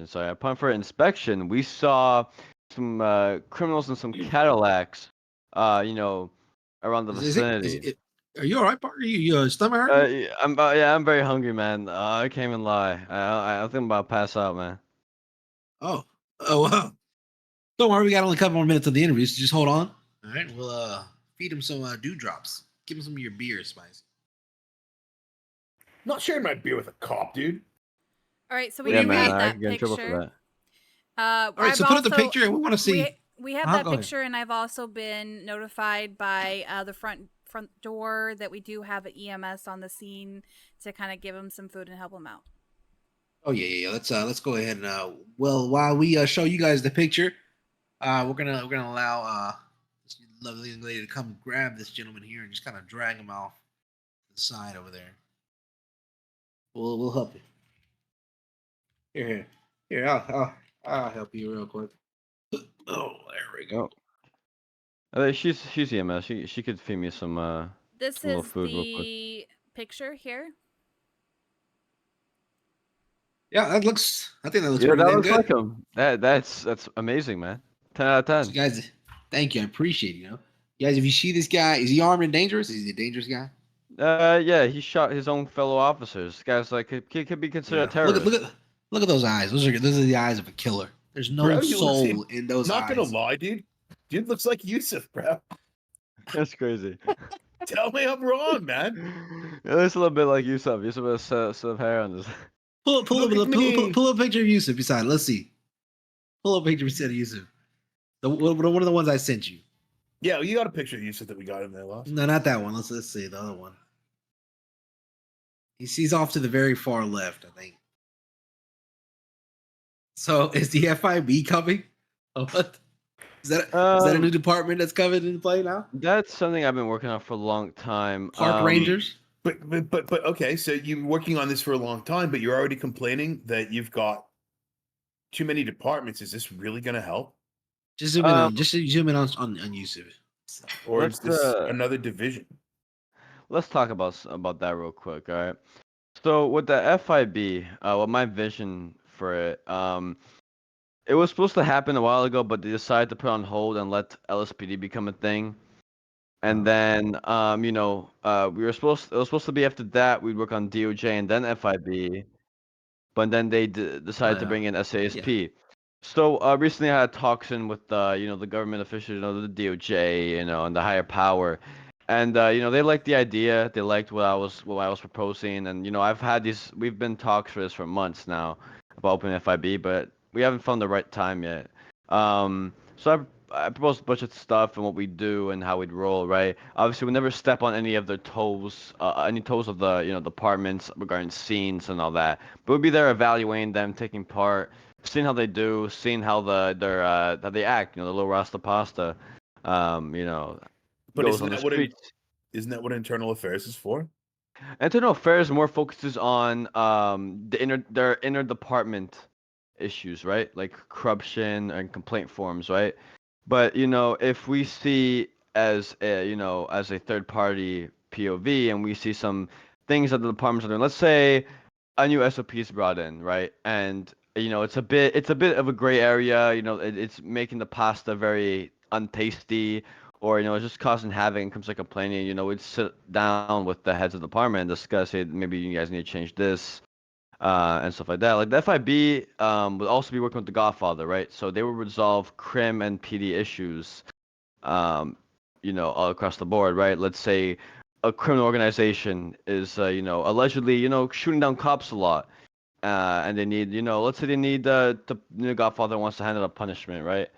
Sorry, upon further inspection, we saw some criminals in some Cadillacs. Around the is it? vicinity. Are you all right, Parker? You stomach hurt? I'm very hungry, man. I can't even lie. I think I'm about to pass out, man. Oh, wow. Don't worry, we got only a couple more minutes of the interview, so just hold on. All right, we'll feed him some dewdrops. Give him some of your beer, Spice. Not sharing my beer with a cop, dude. All right, so we Yeah, do man, have I that can get in trouble for picture. that. All right, so put up the picture, and we want to see. We have Uh-huh, that go ahead. picture, and I've also been notified by the front door that we do have an EMS on the scene to kind of give him some food and help him out. Oh yeah. Let's go ahead and while we show you guys the picture, we're gonna allow this lovely young lady to come grab this gentleman here and just kind of drag him off to the side over there. We'll help you. Here. I'll help you real quick. Oh, there we go. She's EMS. She could feed me some This little is food real quick. the picture here. Yeah, I think that looks Yeah, pretty that damn looks good. like him. That's amazing, man. 10 out of 10. So guys, thank you. I appreciate it. Guys, if you see this guy, is he armed and dangerous? Is he a dangerous guy? Yeah, he shot his own fellow officers. This guy's like could be considered a terrorist. Look at those eyes. Those are the eyes of a killer. There's no Bro, you look soul in those Not eyes. gonna lie, dude. Dude looks like Yusuf, bro. That's crazy. Tell me I'm wrong, man. It looks a little bit like Yusuf. Yusuf has some hair on his. Pull Look at me. up a picture of Yusuf beside. Let's see. Pull up a picture beside Yusuf. One of the ones I sent you. Yeah, you got a picture of Yusuf that we got in there last. No, not that one. Let's see the other one. He's off to the very far left, I think. So is the FIB coming? Oh, what? Is that a new department that's coming into play now? That's something I've been working on for a long time. Park Rangers? But okay, so you're working on this for a long time, but you're already complaining that you've got too many departments. Is this really going to help? Just zoom in on Yusuf. Or is this another division? Let's talk about that real quick, all right? So with the FIB, my vision for it, it was supposed to happen a while ago, but they decided to put on hold and let LSPD become a thing. And then, it was supposed to be after that we'd work on DOJ and then FIB, but then they decided to bring in SASP. So recently I had talks in with the government officials, the DOJ, and the higher power, and they liked the idea. They liked what I was proposing, and we've been talks for this for months now about opening FIB, but we haven't found the right time yet. So I proposed a bunch of stuff and what we do and how we'd roll, right? Obviously, we never step on any of their toes, any toes of the departments regarding scenes and all that. But we'd be there evaluating them, taking part, seeing how they do, seeing how how they act. The little Rasta pasta, But goes on the streets. Isn't that what internal affairs is for? Internal affairs more focuses on their inner department issues, right? Like corruption and complaint forms, right? But if we see as a as a third party POV and we see some things that the departments are doing, let's say a new SOP is brought in, right? And it's a bit of a gray area. It's making the pasta very untasty, or it's just causing havoc and comes like complaining. We'd sit down with the heads of the department and discuss, hey, maybe you guys need to change this, and stuff like that. Like the FIB would also be working with the Godfather, right? So they would resolve crim and PD issues, um, all across the board, right? Let's say a criminal organization is, allegedly, shooting down cops a lot, and they need, let's say they need the Godfather wants to handle a punishment, right?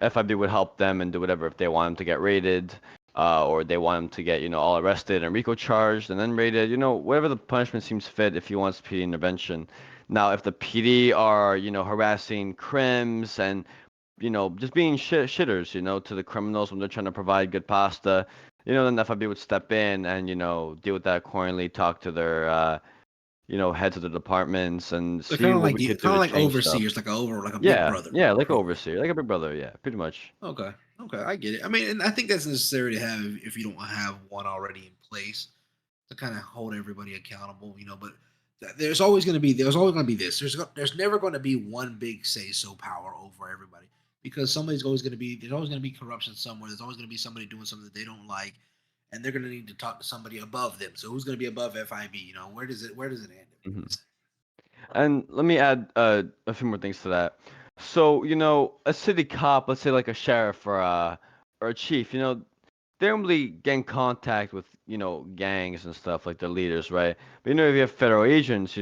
FIB would help them and do whatever if they want him to get raided, or they want him to get, all arrested and RICO charged and then raided, whatever the punishment seems fit if he wants PD intervention. Now, if the PD are, harassing crims and, just being shitters, to the criminals when they're trying to provide good pasta, then the FIB would step in and, deal with that accordingly, talk to their, heads of the departments and So see kind of what like we could kind do of to like change stuff. overseers, like a big Yeah, brother. yeah, like an Okay. overseer, like a big brother, yeah, pretty much. Okay. Okay, I get it. I mean, and I think that's necessary to have if you don't have one already in place to kind of hold everybody accountable, But there's always going to be this. There's never going to be one big say so power over everybody because there's always going to be corruption somewhere. There's always going to be somebody doing something that they don't like, and they're going to need to talk to somebody above them. So who's going to be above FIB? Where does it end? Hmm. And let me add a few more things to that. So, a city cop, let's say like a sheriff or a chief, they don't really get in contact with, gangs and stuff like their leaders, right? But if you have federal agents,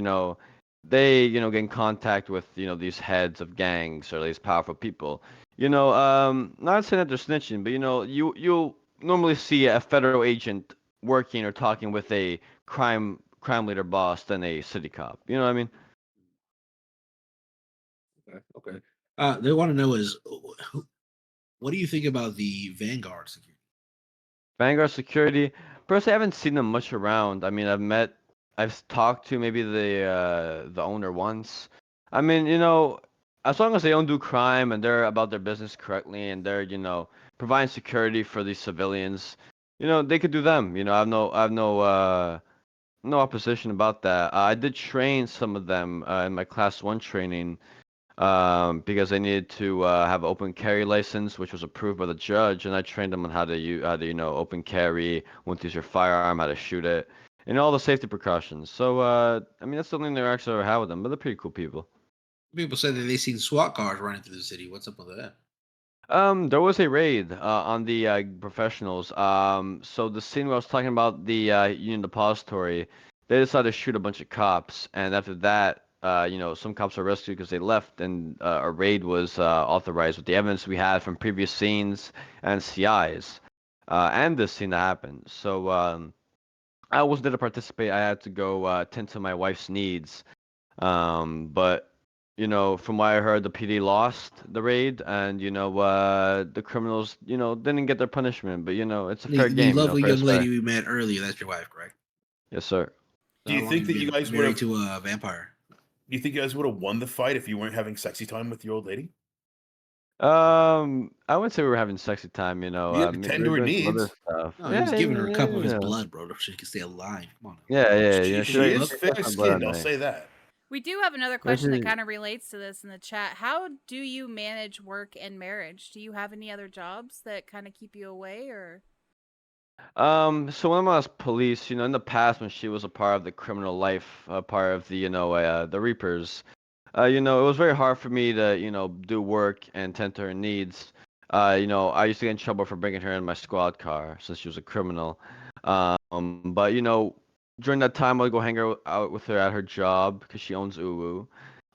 they, get in contact with, these heads of gangs or these powerful people. Not saying that they're snitching, but you'll normally see a federal agent working or talking with a crime leader boss than a city cop. You know what I mean? Okay. Okay. They want to know is what do you think about the Vanguard security? Vanguard Security. Personally, I haven't seen them much around. I mean, I've talked to maybe the owner once. I mean, as long as they don't do crime and they're about their business correctly and they're, providing security for these civilians, they could do them. I have no opposition about that. I did train some of them in my class 1 training, because I needed to have an open carry license, which was approved by the judge, and I trained them on how to open carry, when to use your firearm, how to shoot it, and all the safety precautions. So, I mean, that's the only interaction I ever had with them, but they're pretty cool people. People say that they seen SWAT cars running through the city. What's up with that? There was a raid on the professionals. So the scene where I was talking about the Union Depository, they decided to shoot a bunch of cops, and after that, some cops were rescued because they left, and a raid was authorized with the evidence we had from previous scenes and CIs, and this scene that happened. So I wasn't there to participate. I had to go tend to my wife's needs. But from what I heard, the PD lost the raid, and the criminals, didn't get their punishment. But it's a fair The game, lovely fair is young lady fair. we met earlier, that's your wife, correct? Yes, sir. Do So how you long think that you been guys would married have? to a vampire? Do you think you guys would have won the fight if you weren't having sexy time with your old lady? I wouldn't say we were having sexy time. You had to We tend were to her doing some other needs. stuff. No, he Yeah, was giving her a cup of his yeah, blood, bro, so she could stay alive. Come on. yeah, yeah, She, yeah. she She is she takes my blood fair-skinned. at I'll night. say that. We do have another Yeah, question that she, kind of relates to this in the chat. How do you manage work and marriage? Do you have any other jobs that kind of keep you away, or? So when I was police, in the past when she was a part of the criminal life, part of the, the Reapers, it was very hard for me to, do work and tend to her needs. I used to get in trouble for bringing her in my squad car since she was a criminal. But during that time, I'd go out with her at her job because she owns Uwu.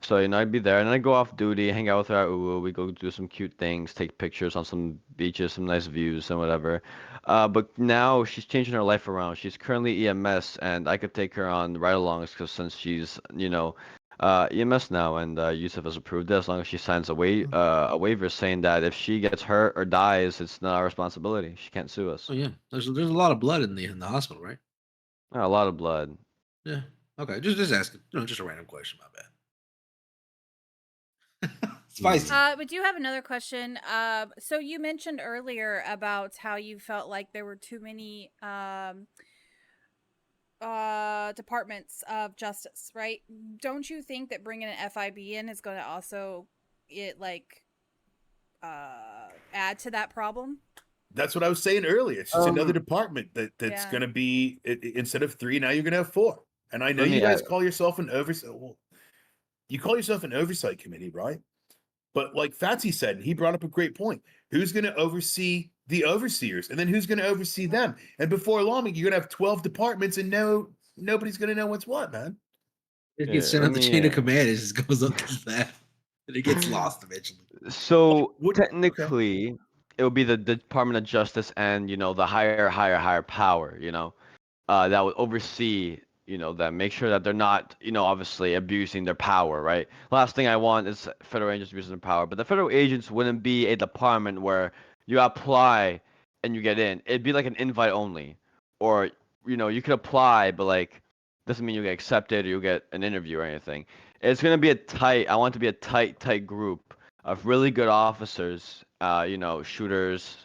So I'd be there, and then I'd go off duty, hang out with her at Uwu. We go do some cute things, take pictures on some beaches, some nice views, and whatever. But now she's changing her life around. She's currently EMS, and I could take her on ride-alongs because since she's, EMS now, and Yusuf has approved it as long as she signs a waiver saying that if she gets hurt or dies, it's not our responsibility. She can't sue us. Oh yeah, there's a lot of blood in the hospital, right? A lot of blood. Yeah. Okay, just asking. Just a random question. My bad. Spicy. We do have another question. So you mentioned earlier about how you felt like there were too many departments of justice, right? Don't you think that bringing an FIB in is going to also add to that problem? That's what I was saying earlier. It's just another Um, department that's Yeah. going to be instead of 3, now you're going to have 4. And I know Let you me guys add. call yourself an oversight. Well, you call yourself an oversight committee, right? But like Fatsy said, he brought up a great point. Who's going to oversee the overseers, and then who's going to oversee them? And before long, you're going to have 12 departments, and nobody's going to know what's what, man. It Yeah, gets sent let up the me. chain of command. It just goes up to that, and it gets lost eventually. So Okay. technically, it would be the Department of Justice and the higher power. That would oversee them, make sure that they're not obviously abusing their power, right? Last thing I want is federal agents abusing their power, but the federal agents wouldn't be a department where you apply and you get in. It'd be like an invite only, or you could apply, but like doesn't mean you get accepted or you get an interview or anything. It's gonna be I want it to be a tight group of really good officers, shooters,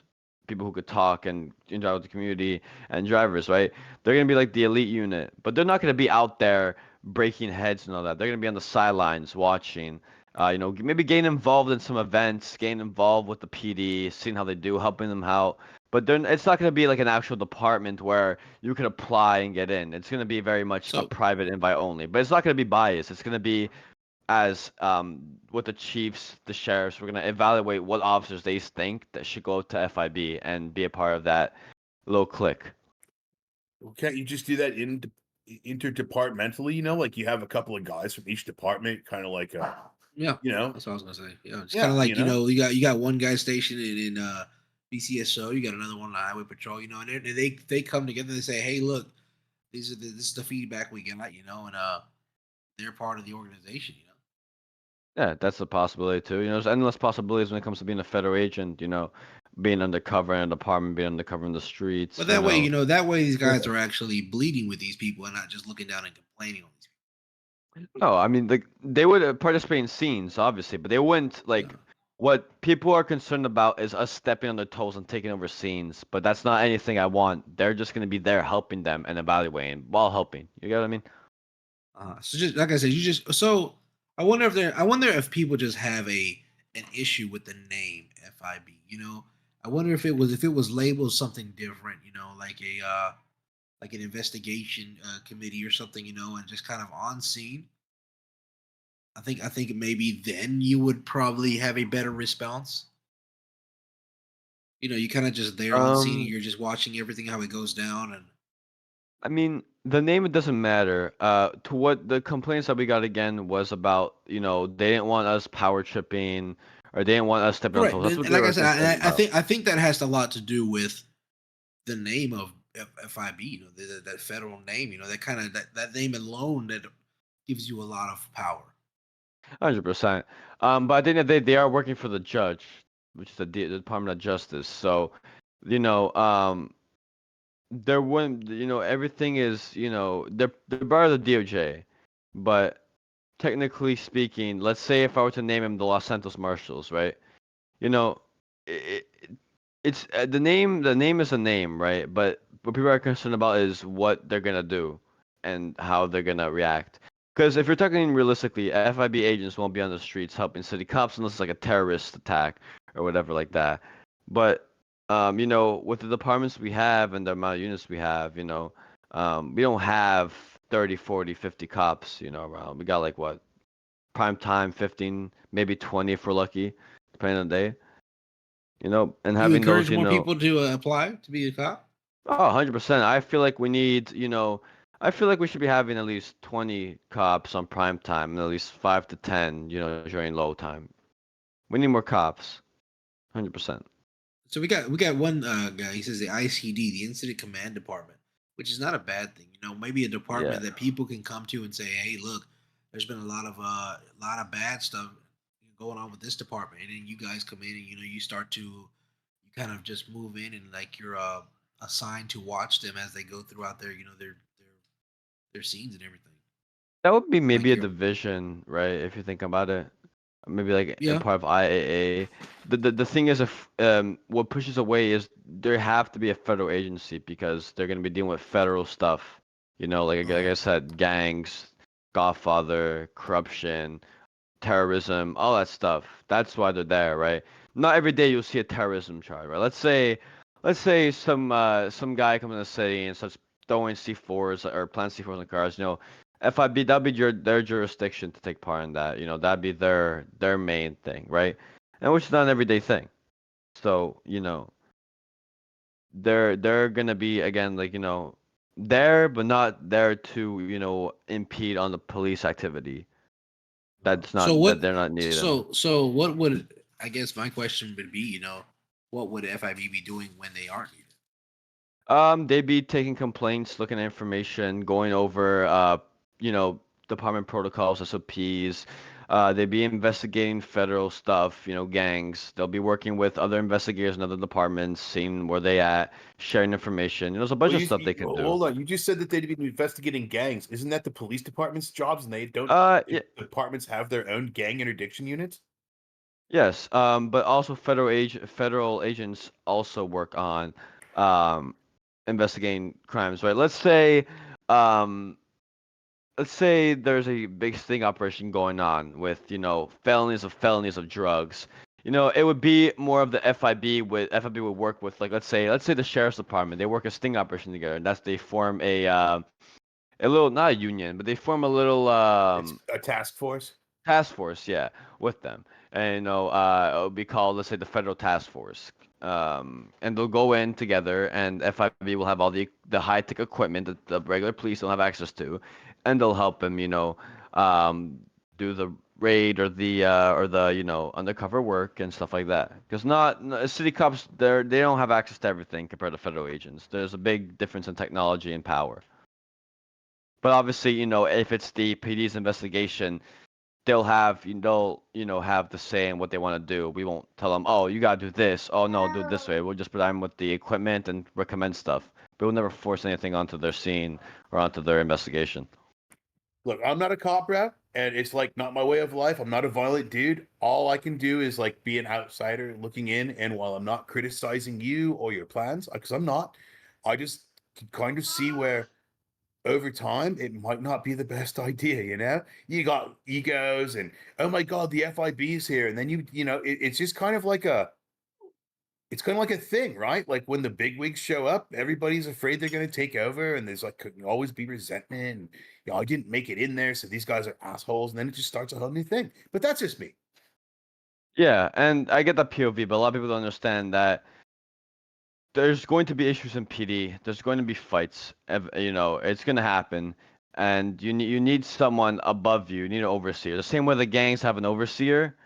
people who could talk and interact with the community, and drivers, right? They're gonna be like the elite unit, but they're not gonna be out there breaking heads and all that. They're gonna be on the sidelines watching. Maybe getting involved in some events, getting involved with the PD, seeing how they do, helping them out. But then it's not gonna be like an actual department where you can apply and get in. It's gonna be very much a private invite only. But it's not gonna be biased. It's gonna be as with the chiefs, the sheriffs. We're gonna evaluate what officers they think that should go to FIB and be a part of that little clique. Well, can't you just do that interdepartmentally? Like you have a couple of guys from each department, kind of like Yeah, that's what I was gonna say. Yeah, it's Yeah, kind of like you know? you got one guy stationed in BCSO, you got another one on the Highway Patrol, and they come together and they say, hey, look, this is the feedback we get, and they're part of the organization, Yeah, that's a possibility too. There's endless possibilities when it comes to being a federal agent. Being undercover in a department, being undercover in the streets. But that way, that way these guys are actually bleeding with these people and not just looking down and complaining on these people. No, I mean they would participate in scenes, obviously, but they wouldn't like. What people are concerned about is us stepping on their toes and taking over scenes, but that's not anything I want. They're just gonna be there helping them and evaluating while helping. You get what I mean? So just like I said, I wonder if people just have an issue with the name FIB. I wonder if it was labeled something different. Like an investigation committee or something. And just kind of on scene. I think maybe then you would probably have a better response. You kind of just there on scene. And you're just watching everything how it goes down and. I mean, the name it doesn't matter. To what the complaints that we got again was about, they didn't want us power tripping or they didn't want us stepping on Right, toes. That's what and they like were I said, concerned I about. think that has a lot to do with the name of FIB. That federal name. That kind of that name alone that gives you a lot of power. 100%. But I think that they are working for the judge, which is the Department of Justice. So, there wouldn't, everything is, they're part of the DOJ, but technically speaking, let's say if I were to name him the Los Santos Marshals, right? You know, it, it's the name. The name is a name, right? But what people are concerned about is what they're gonna do and how they're gonna react. Because if you're talking realistically, FIB agents won't be on the streets helping city cops unless it's like a terrorist attack or whatever like that. But with the departments we have and the amount of units we have, we don't have 30, 40, 50 cops, around. We got like what? Prime time 15, maybe 20 if we're lucky, depending on the day. And You having those, encourage more people to apply to be a cop. Oh, 100%. I feel like we need, I feel like we should be having at least 20 cops on prime time and at least 5 to 10, during low time. We need more cops. 100%. So we got one guy. He says the ICD, the Incident Command Department, which is not a bad thing. Maybe a department that people can come to and say, "Hey, look, there's been a lot of bad stuff going on with this department," and then you guys come in and you start to you kind of just move in and like you're assigned to watch them as they go throughout their scenes and everything. That would be maybe a division, right? If you think about it. maybe like a Yeah. part of IAA. The thing is, if what pushes away is there have to be a federal agency because they're gonna be dealing with federal stuff. You know, like I said, gangs, Godfather, corruption, terrorism, all that stuff. That's why they're there, right? Not every day you'll see a terrorism charge, right? Let's say some guy comes in the city and starts throwing C4s or plant C4s in the cars. You know, FIB, that'd be their jurisdiction to take part in that. You know, that'd be their main thing, right? And which is not an everyday thing. So you know, they're gonna be again like there, but not there to impede on the police activity. That's So not that what? they're not needed in. So what would I guess my question would be? What would FIB be doing when they aren't needed? They'd be taking complaints, looking at information, going over, department protocols, SOPs. They'd be investigating federal stuff, gangs. They'll be working with other investigators in other departments, seeing where they at, sharing information. There's a bunch of stuff they could do. Hold on. You just said that they'd be investigating gangs. Isn't that the police department's jobs? And they don't. Yeah, Departments have their own gang interdiction units. yes. But also federal agents also work on, um, investigating crimes, right? Um, let's say there's a big sting operation going on with felonies of drugs. It would be more of the FIB would work with, like, let's say the sheriff's department. They work a sting operation together, and they form a little, not a union, but they form a little It's a task force. task force, yeah, with them. And it would be called, let's say, the federal task force. And they'll go in together, and FIB will have all the high tech equipment that the regular police don't have access to, and they'll help them, do the raid or the undercover work and stuff like that. Because city cops, they don't have access to everything compared to federal agents. There's a big difference in technology and power. But obviously, if it's the PD's investigation, they'll have the say in what they want to do. We won't tell them, oh, you gotta do this. Oh no, do it this way. We'll just provide them with the equipment and recommend stuff. But we'll never force anything onto their scene or onto their investigation. Look, I'm not a cop, bro, and it's like not my way of life. I'm not a violent dude. All I can do is like be an outsider looking in, and while I'm not criticizing you or your plans, because I'm not, I just can kind of see where over time it might not be the best idea. You got egos, and oh my god, the FIB's here, and then it's just kind of like it's kind of like a thing, right? Like when the big wigs show up, everybody's afraid they're going to take over, and there's like could always be resentment. And, I didn't make it in there, so these guys are assholes, and then it just starts a whole new thing. But that's just me. Yeah, and I get that POV, but a lot of people don't understand that there's going to be issues in PD. There's going to be fights. It's going to happen, and you need someone above you. You need an overseer. The same way the gangs have an overseer,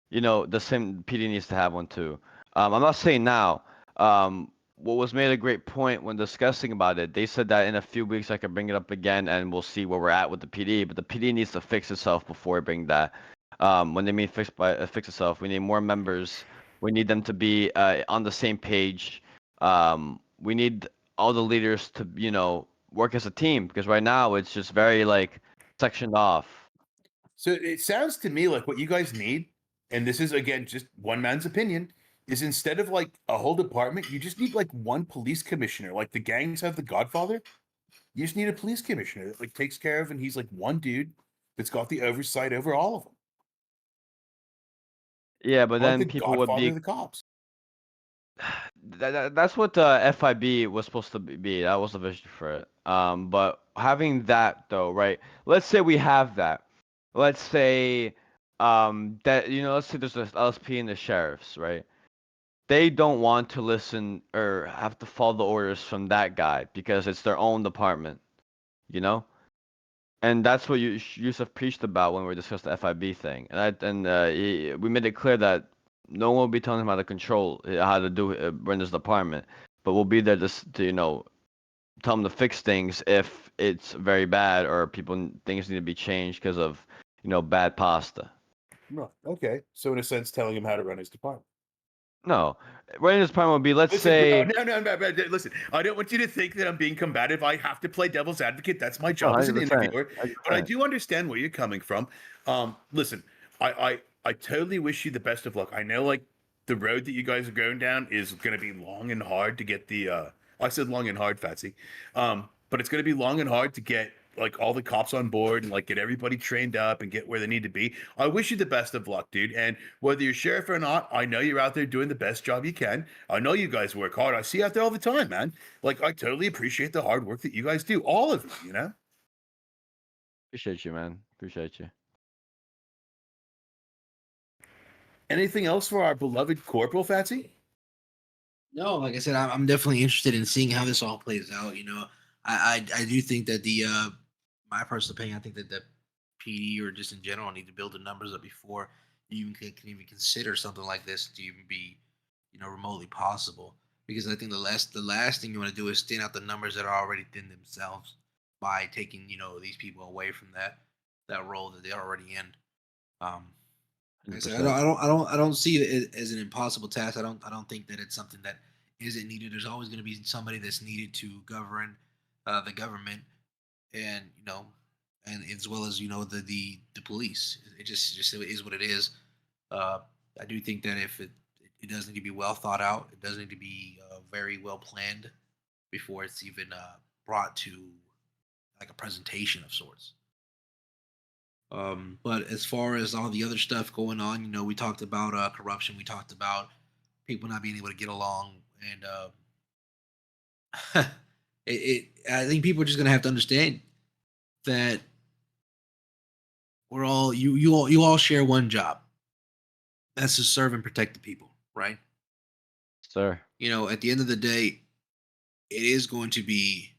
the same PD needs to have one too. I'm not saying now. What was made a great point when discussing about it, they said that in a few weeks I could bring it up again and we'll see where we're at with the PD. But the PD needs to fix itself before we bring that. When they mean fix itself, we need more members. We need them to be on the same page. We need all the leaders to work as a team, because right now it's just very like sectioned off. So it sounds to me like what you guys need, and this is again just one man's opinion, is instead of like a whole department, you just need like one police commissioner. Like the gangs have the Godfather. You just need a police commissioner that like takes care of, and he's like one dude that's got the oversight over all of them. Yeah, but Like then the people would Godfather be. of the cops. That's what FIB was supposed to be. That was the vision for it. But having that though, right? Let's say we have that. Let's say that let's say there's the LSP and the sheriffs, right? They don't want to listen or have to follow the orders from that guy because it's their own department, you know? And that's what Yusuf preached about when we discussed the FIB thing. We made it clear that no one will be telling him how to control, how to run this department, but we'll be there to tell him to fix things if it's very bad or things need to be changed because of bad pasta. No, okay. So in a sense, telling him how to run his department. No, running this department would be, let's say. No. Listen, I don't want you to think that I'm being combative. I have to play devil's advocate. That's my No, job as an 100%, interviewer. But I do understand where you're coming from. Listen, I I totally wish you the best of luck. I know, like, the road that you guys are going down is going to be long and hard to get the. I said long and hard, Fatsy. But it's going to be long and hard to get like all the cops on board and like get everybody trained up and get where they need to be. I wish you the best of luck, dude. And whether you're sheriff or not, I know you're out there doing the best job you can. I know you guys work hard. I see you out there all the time, man. Like, I totally appreciate the hard work that you guys do, all of you. You know. Appreciate you, man. Appreciate you. Anything else for our beloved Corporal Fatsy? No, like I said, I'm definitely interested in seeing how this all plays out. You know, I do think that the my personal opinion, I think that the PD or just in general need to build the numbers up before you even can even consider something like this to even be, you know, remotely possible. Because I think the last thing you want to do is thin out the numbers that are already thin themselves by taking, you know, these people away from that role that they're already in. Like I said, I don't see it as an impossible task. I don't think that it's something that isn't needed. There's always going to be somebody that's needed to govern the government, and you know, and as well as, you know, the police. It just is what it is. I do think that if it does need to be well thought out, it does need to be very well planned before it's even brought to like a presentation of sorts. But as far as all the other stuff going on, you know, we talked about corruption, we talked about people not being able to get along, and I think people are just gonna have to understand that we're all you all share one job. That's to serve and protect the people, right? Sir. You know, at the end of the day, it is going to be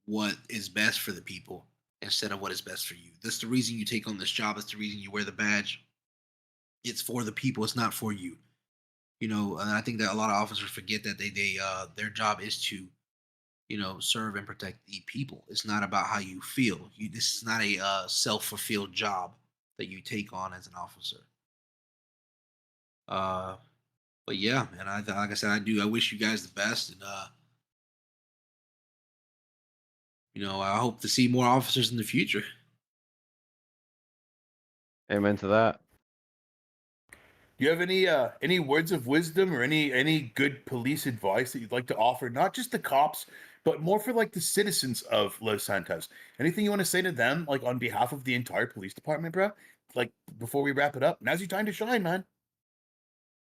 what is best for the people instead of what is best for you. That's the reason you take on this job. That's the reason you wear the badge. It's for the people. It's not for you. You know, and I think that a lot of officers forget that they their job is to, you know, serve and protect the people. It's not about how you feel. This is not a self-fulfilled job that you take on as an officer. But yeah, man, like I said, I wish you guys the best, and you know, I hope to see more officers in the future. Amen to that. Do you have any words of wisdom or any good police advice that you'd like to offer, not just the cops, but more for like the citizens of Los Santos? Anything you want to say to them, like on behalf of the entire police department, bro? Like before we wrap it up, now's your time to shine, man.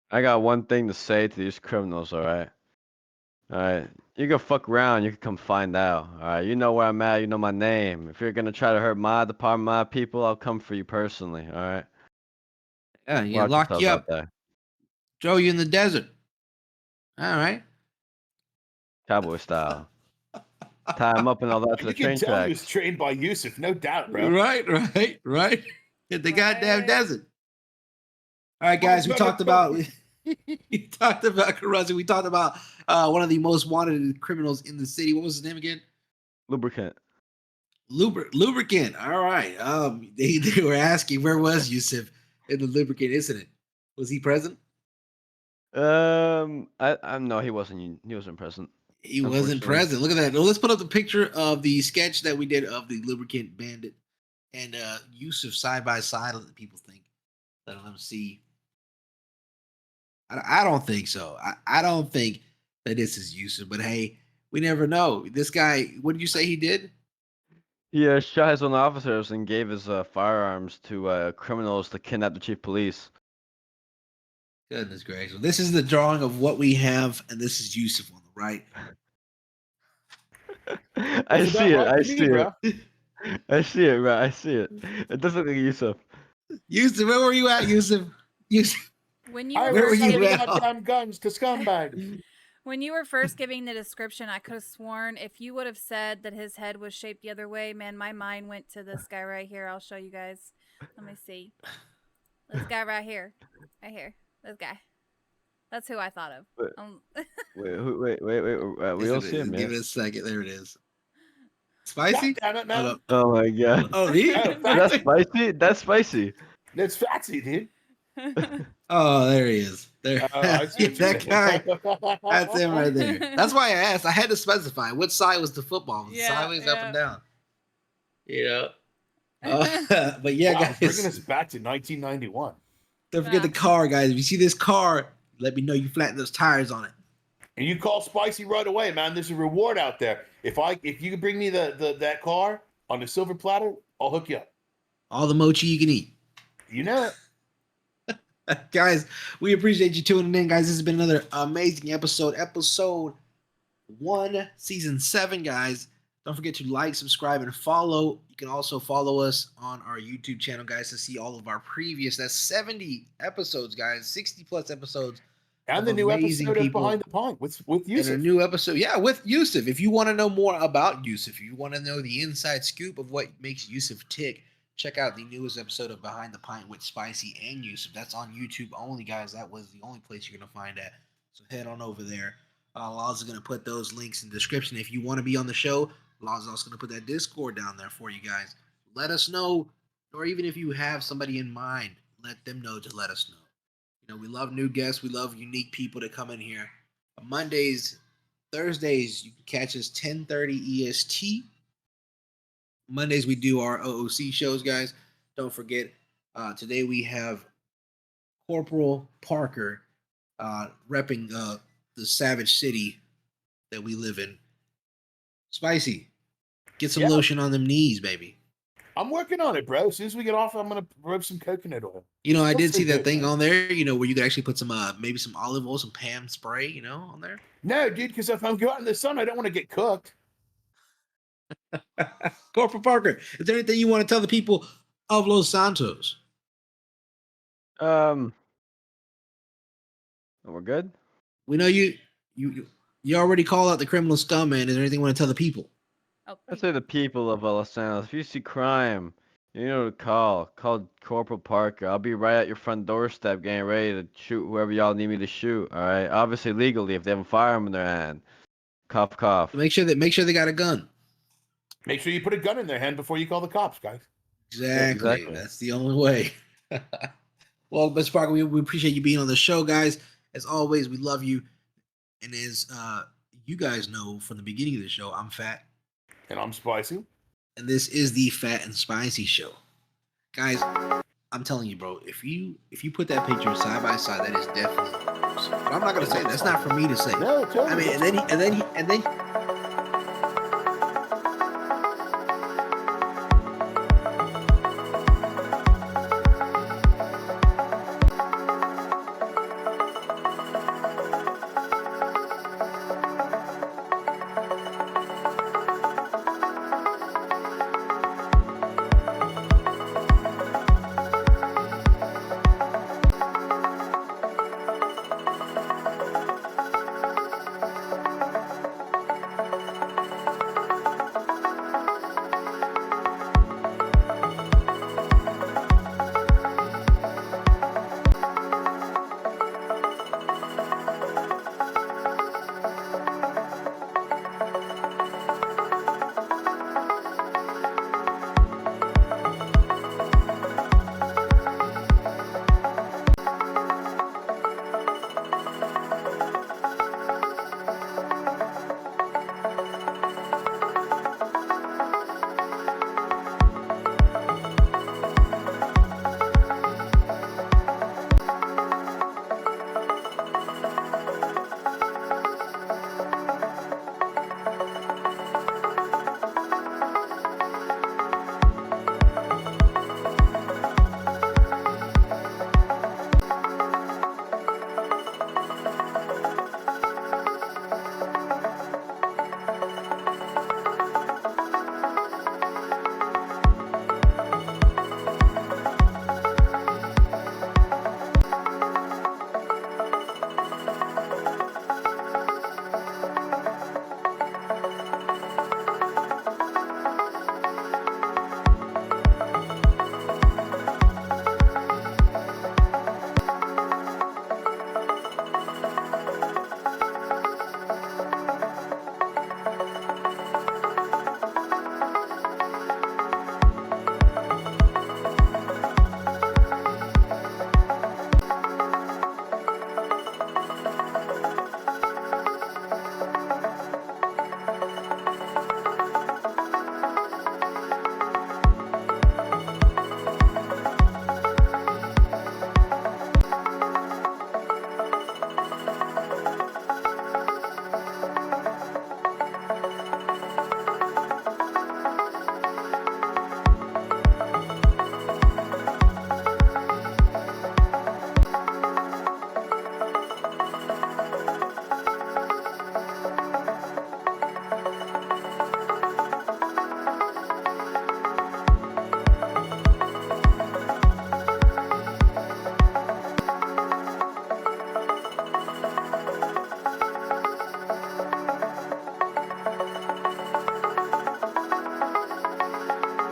I got one thing to say to these criminals, alright? Alright. You can fuck around, you can come find out. Alright, you know where I'm at, you know my name. If you're gonna try to hurt my department, my people, I'll come for you personally, alright? Yeah, Watch lock yourselves you out up, there. throw you in the desert. All right. Cowboy style. Tie him up and all that to the You can train tell he tracks. was trained by Yusuf, no doubt, bro. Right. Hit the goddamn desert. All right, guys. We talked about we talked about corruption. We talked about one of the most wanted criminals in the city. What was his name again? Lubricant. Lubricant. All right. They were asking where was Yusuf in the lubricant incident. Was he present? I no, he wasn't. He wasn't present. He wasn't present. Look at that. Well, let's put up the picture of the sketch that we did of the lubricant bandit and Yusuf side by side. Let the people think. Let them see. I don't think so. I don't think that this is Yusuf. But hey, we never know. This guy. What did you say he did? He shot his own officers and gave his firearms to criminals to kidnap the chief of police. Goodness gracious. This is the drawing of what we have, and this is Yusuf on the right. I see it. I see it. I see it, bro. I see it. It does look like Yusuf. Yusuf, where were you at, Yusuf? Yusuf. When you I were was first selling giving, goddamn guns to scumbags. when you were first giving the description, I could have sworn if you would have said that his head was shaped the other way, man, my mind went to this guy right here. I'll show you guys. Let me see. This guy right here. Right here. This guy. That's who I thought of. Wait. We don't see him, man. Give it a second. There it is. Spicy? God damn it, man. Oh my god. Oh, he? That's spicy. That's spicy. That's Fatsy, dude. Oh, there he is. There. I see what you That did. guy. That's him right there. That's why I asked. I had to specify which side was the football. Was it sideways, up, and down? Yeah. But yeah, Wow, guys. bringing us back to 1991. Don't forget the car, guys. If you see this car, let me know you flatten those tires on it. And you call Spicy right away, man. There's a reward out there. If you can bring me that car on the silver platter, I'll hook you up. All the mochi you can eat. You know it. Guys, we appreciate you tuning in, guys. This has been another amazing episode. Episode 1, season 7, guys. Don't forget to like, subscribe, and follow. You can also follow us on our YouTube channel, guys, to see all of our previous. That's 70 episodes, guys. 60 plus episodes. And the new episode of Behind the Pint with Yusuf. And a new episode, yeah, with Yusuf. If you want to know more about Yusuf, if you want to know the inside scoop of what makes Yusuf tick, check out the newest episode of Behind the Pint with Spicy and Yusuf. That's on YouTube only, guys. That was the only place you're going to find that. So head on over there. Laz is going to put those links in the description. If you want to be on the show, Laz is also going to put that Discord down there for you guys. Let us know, or even if you have somebody in mind, let them know to let us know. You know, we love new guests. We love unique people to come in here. Mondays, Thursdays, you can catch us 10:30 EST. Mondays, we do our OOC shows, guys. Don't forget, today we have Corporal Parker repping the Savage City that we live in. Spicy, get some lotion on them knees, baby. I'm working on it, bro. As soon as we get off, I'm going to rub some coconut oil. You know, I did see that thing on there, you know, where you could actually put some, maybe some olive oil, some Pam spray, you know, on there. No, dude, because if I'm going in the sun, I don't want to get cooked. Corporal Parker, is there anything you want to tell the people of Los Santos? We're good. We know you already called out the criminal scum, man. Is there anything you want to tell the people? I say the people of Los Angeles, if you see crime, you know to call. Call Corporal Parker. I'll be right at your front doorstep getting ready to shoot whoever y'all need me to shoot, alright? Obviously legally if they have a firearm in their hand. Cough, cough. Make sure they got a gun. Make sure you put a gun in their hand before you call the cops, guys. Exactly. That's the only way. Well, Mr. Parker, we appreciate you being on the show, guys. As always, we love you. And as you guys know from the beginning of the show, I'm Phat. And I'm Spicy. And this is the Phat and Spicy Show. Guys, I'm telling you, bro, if you put that picture side by side, that is definitely yours. But I'm not gonna say it. That's not for me to say. No, totally. I mean, and then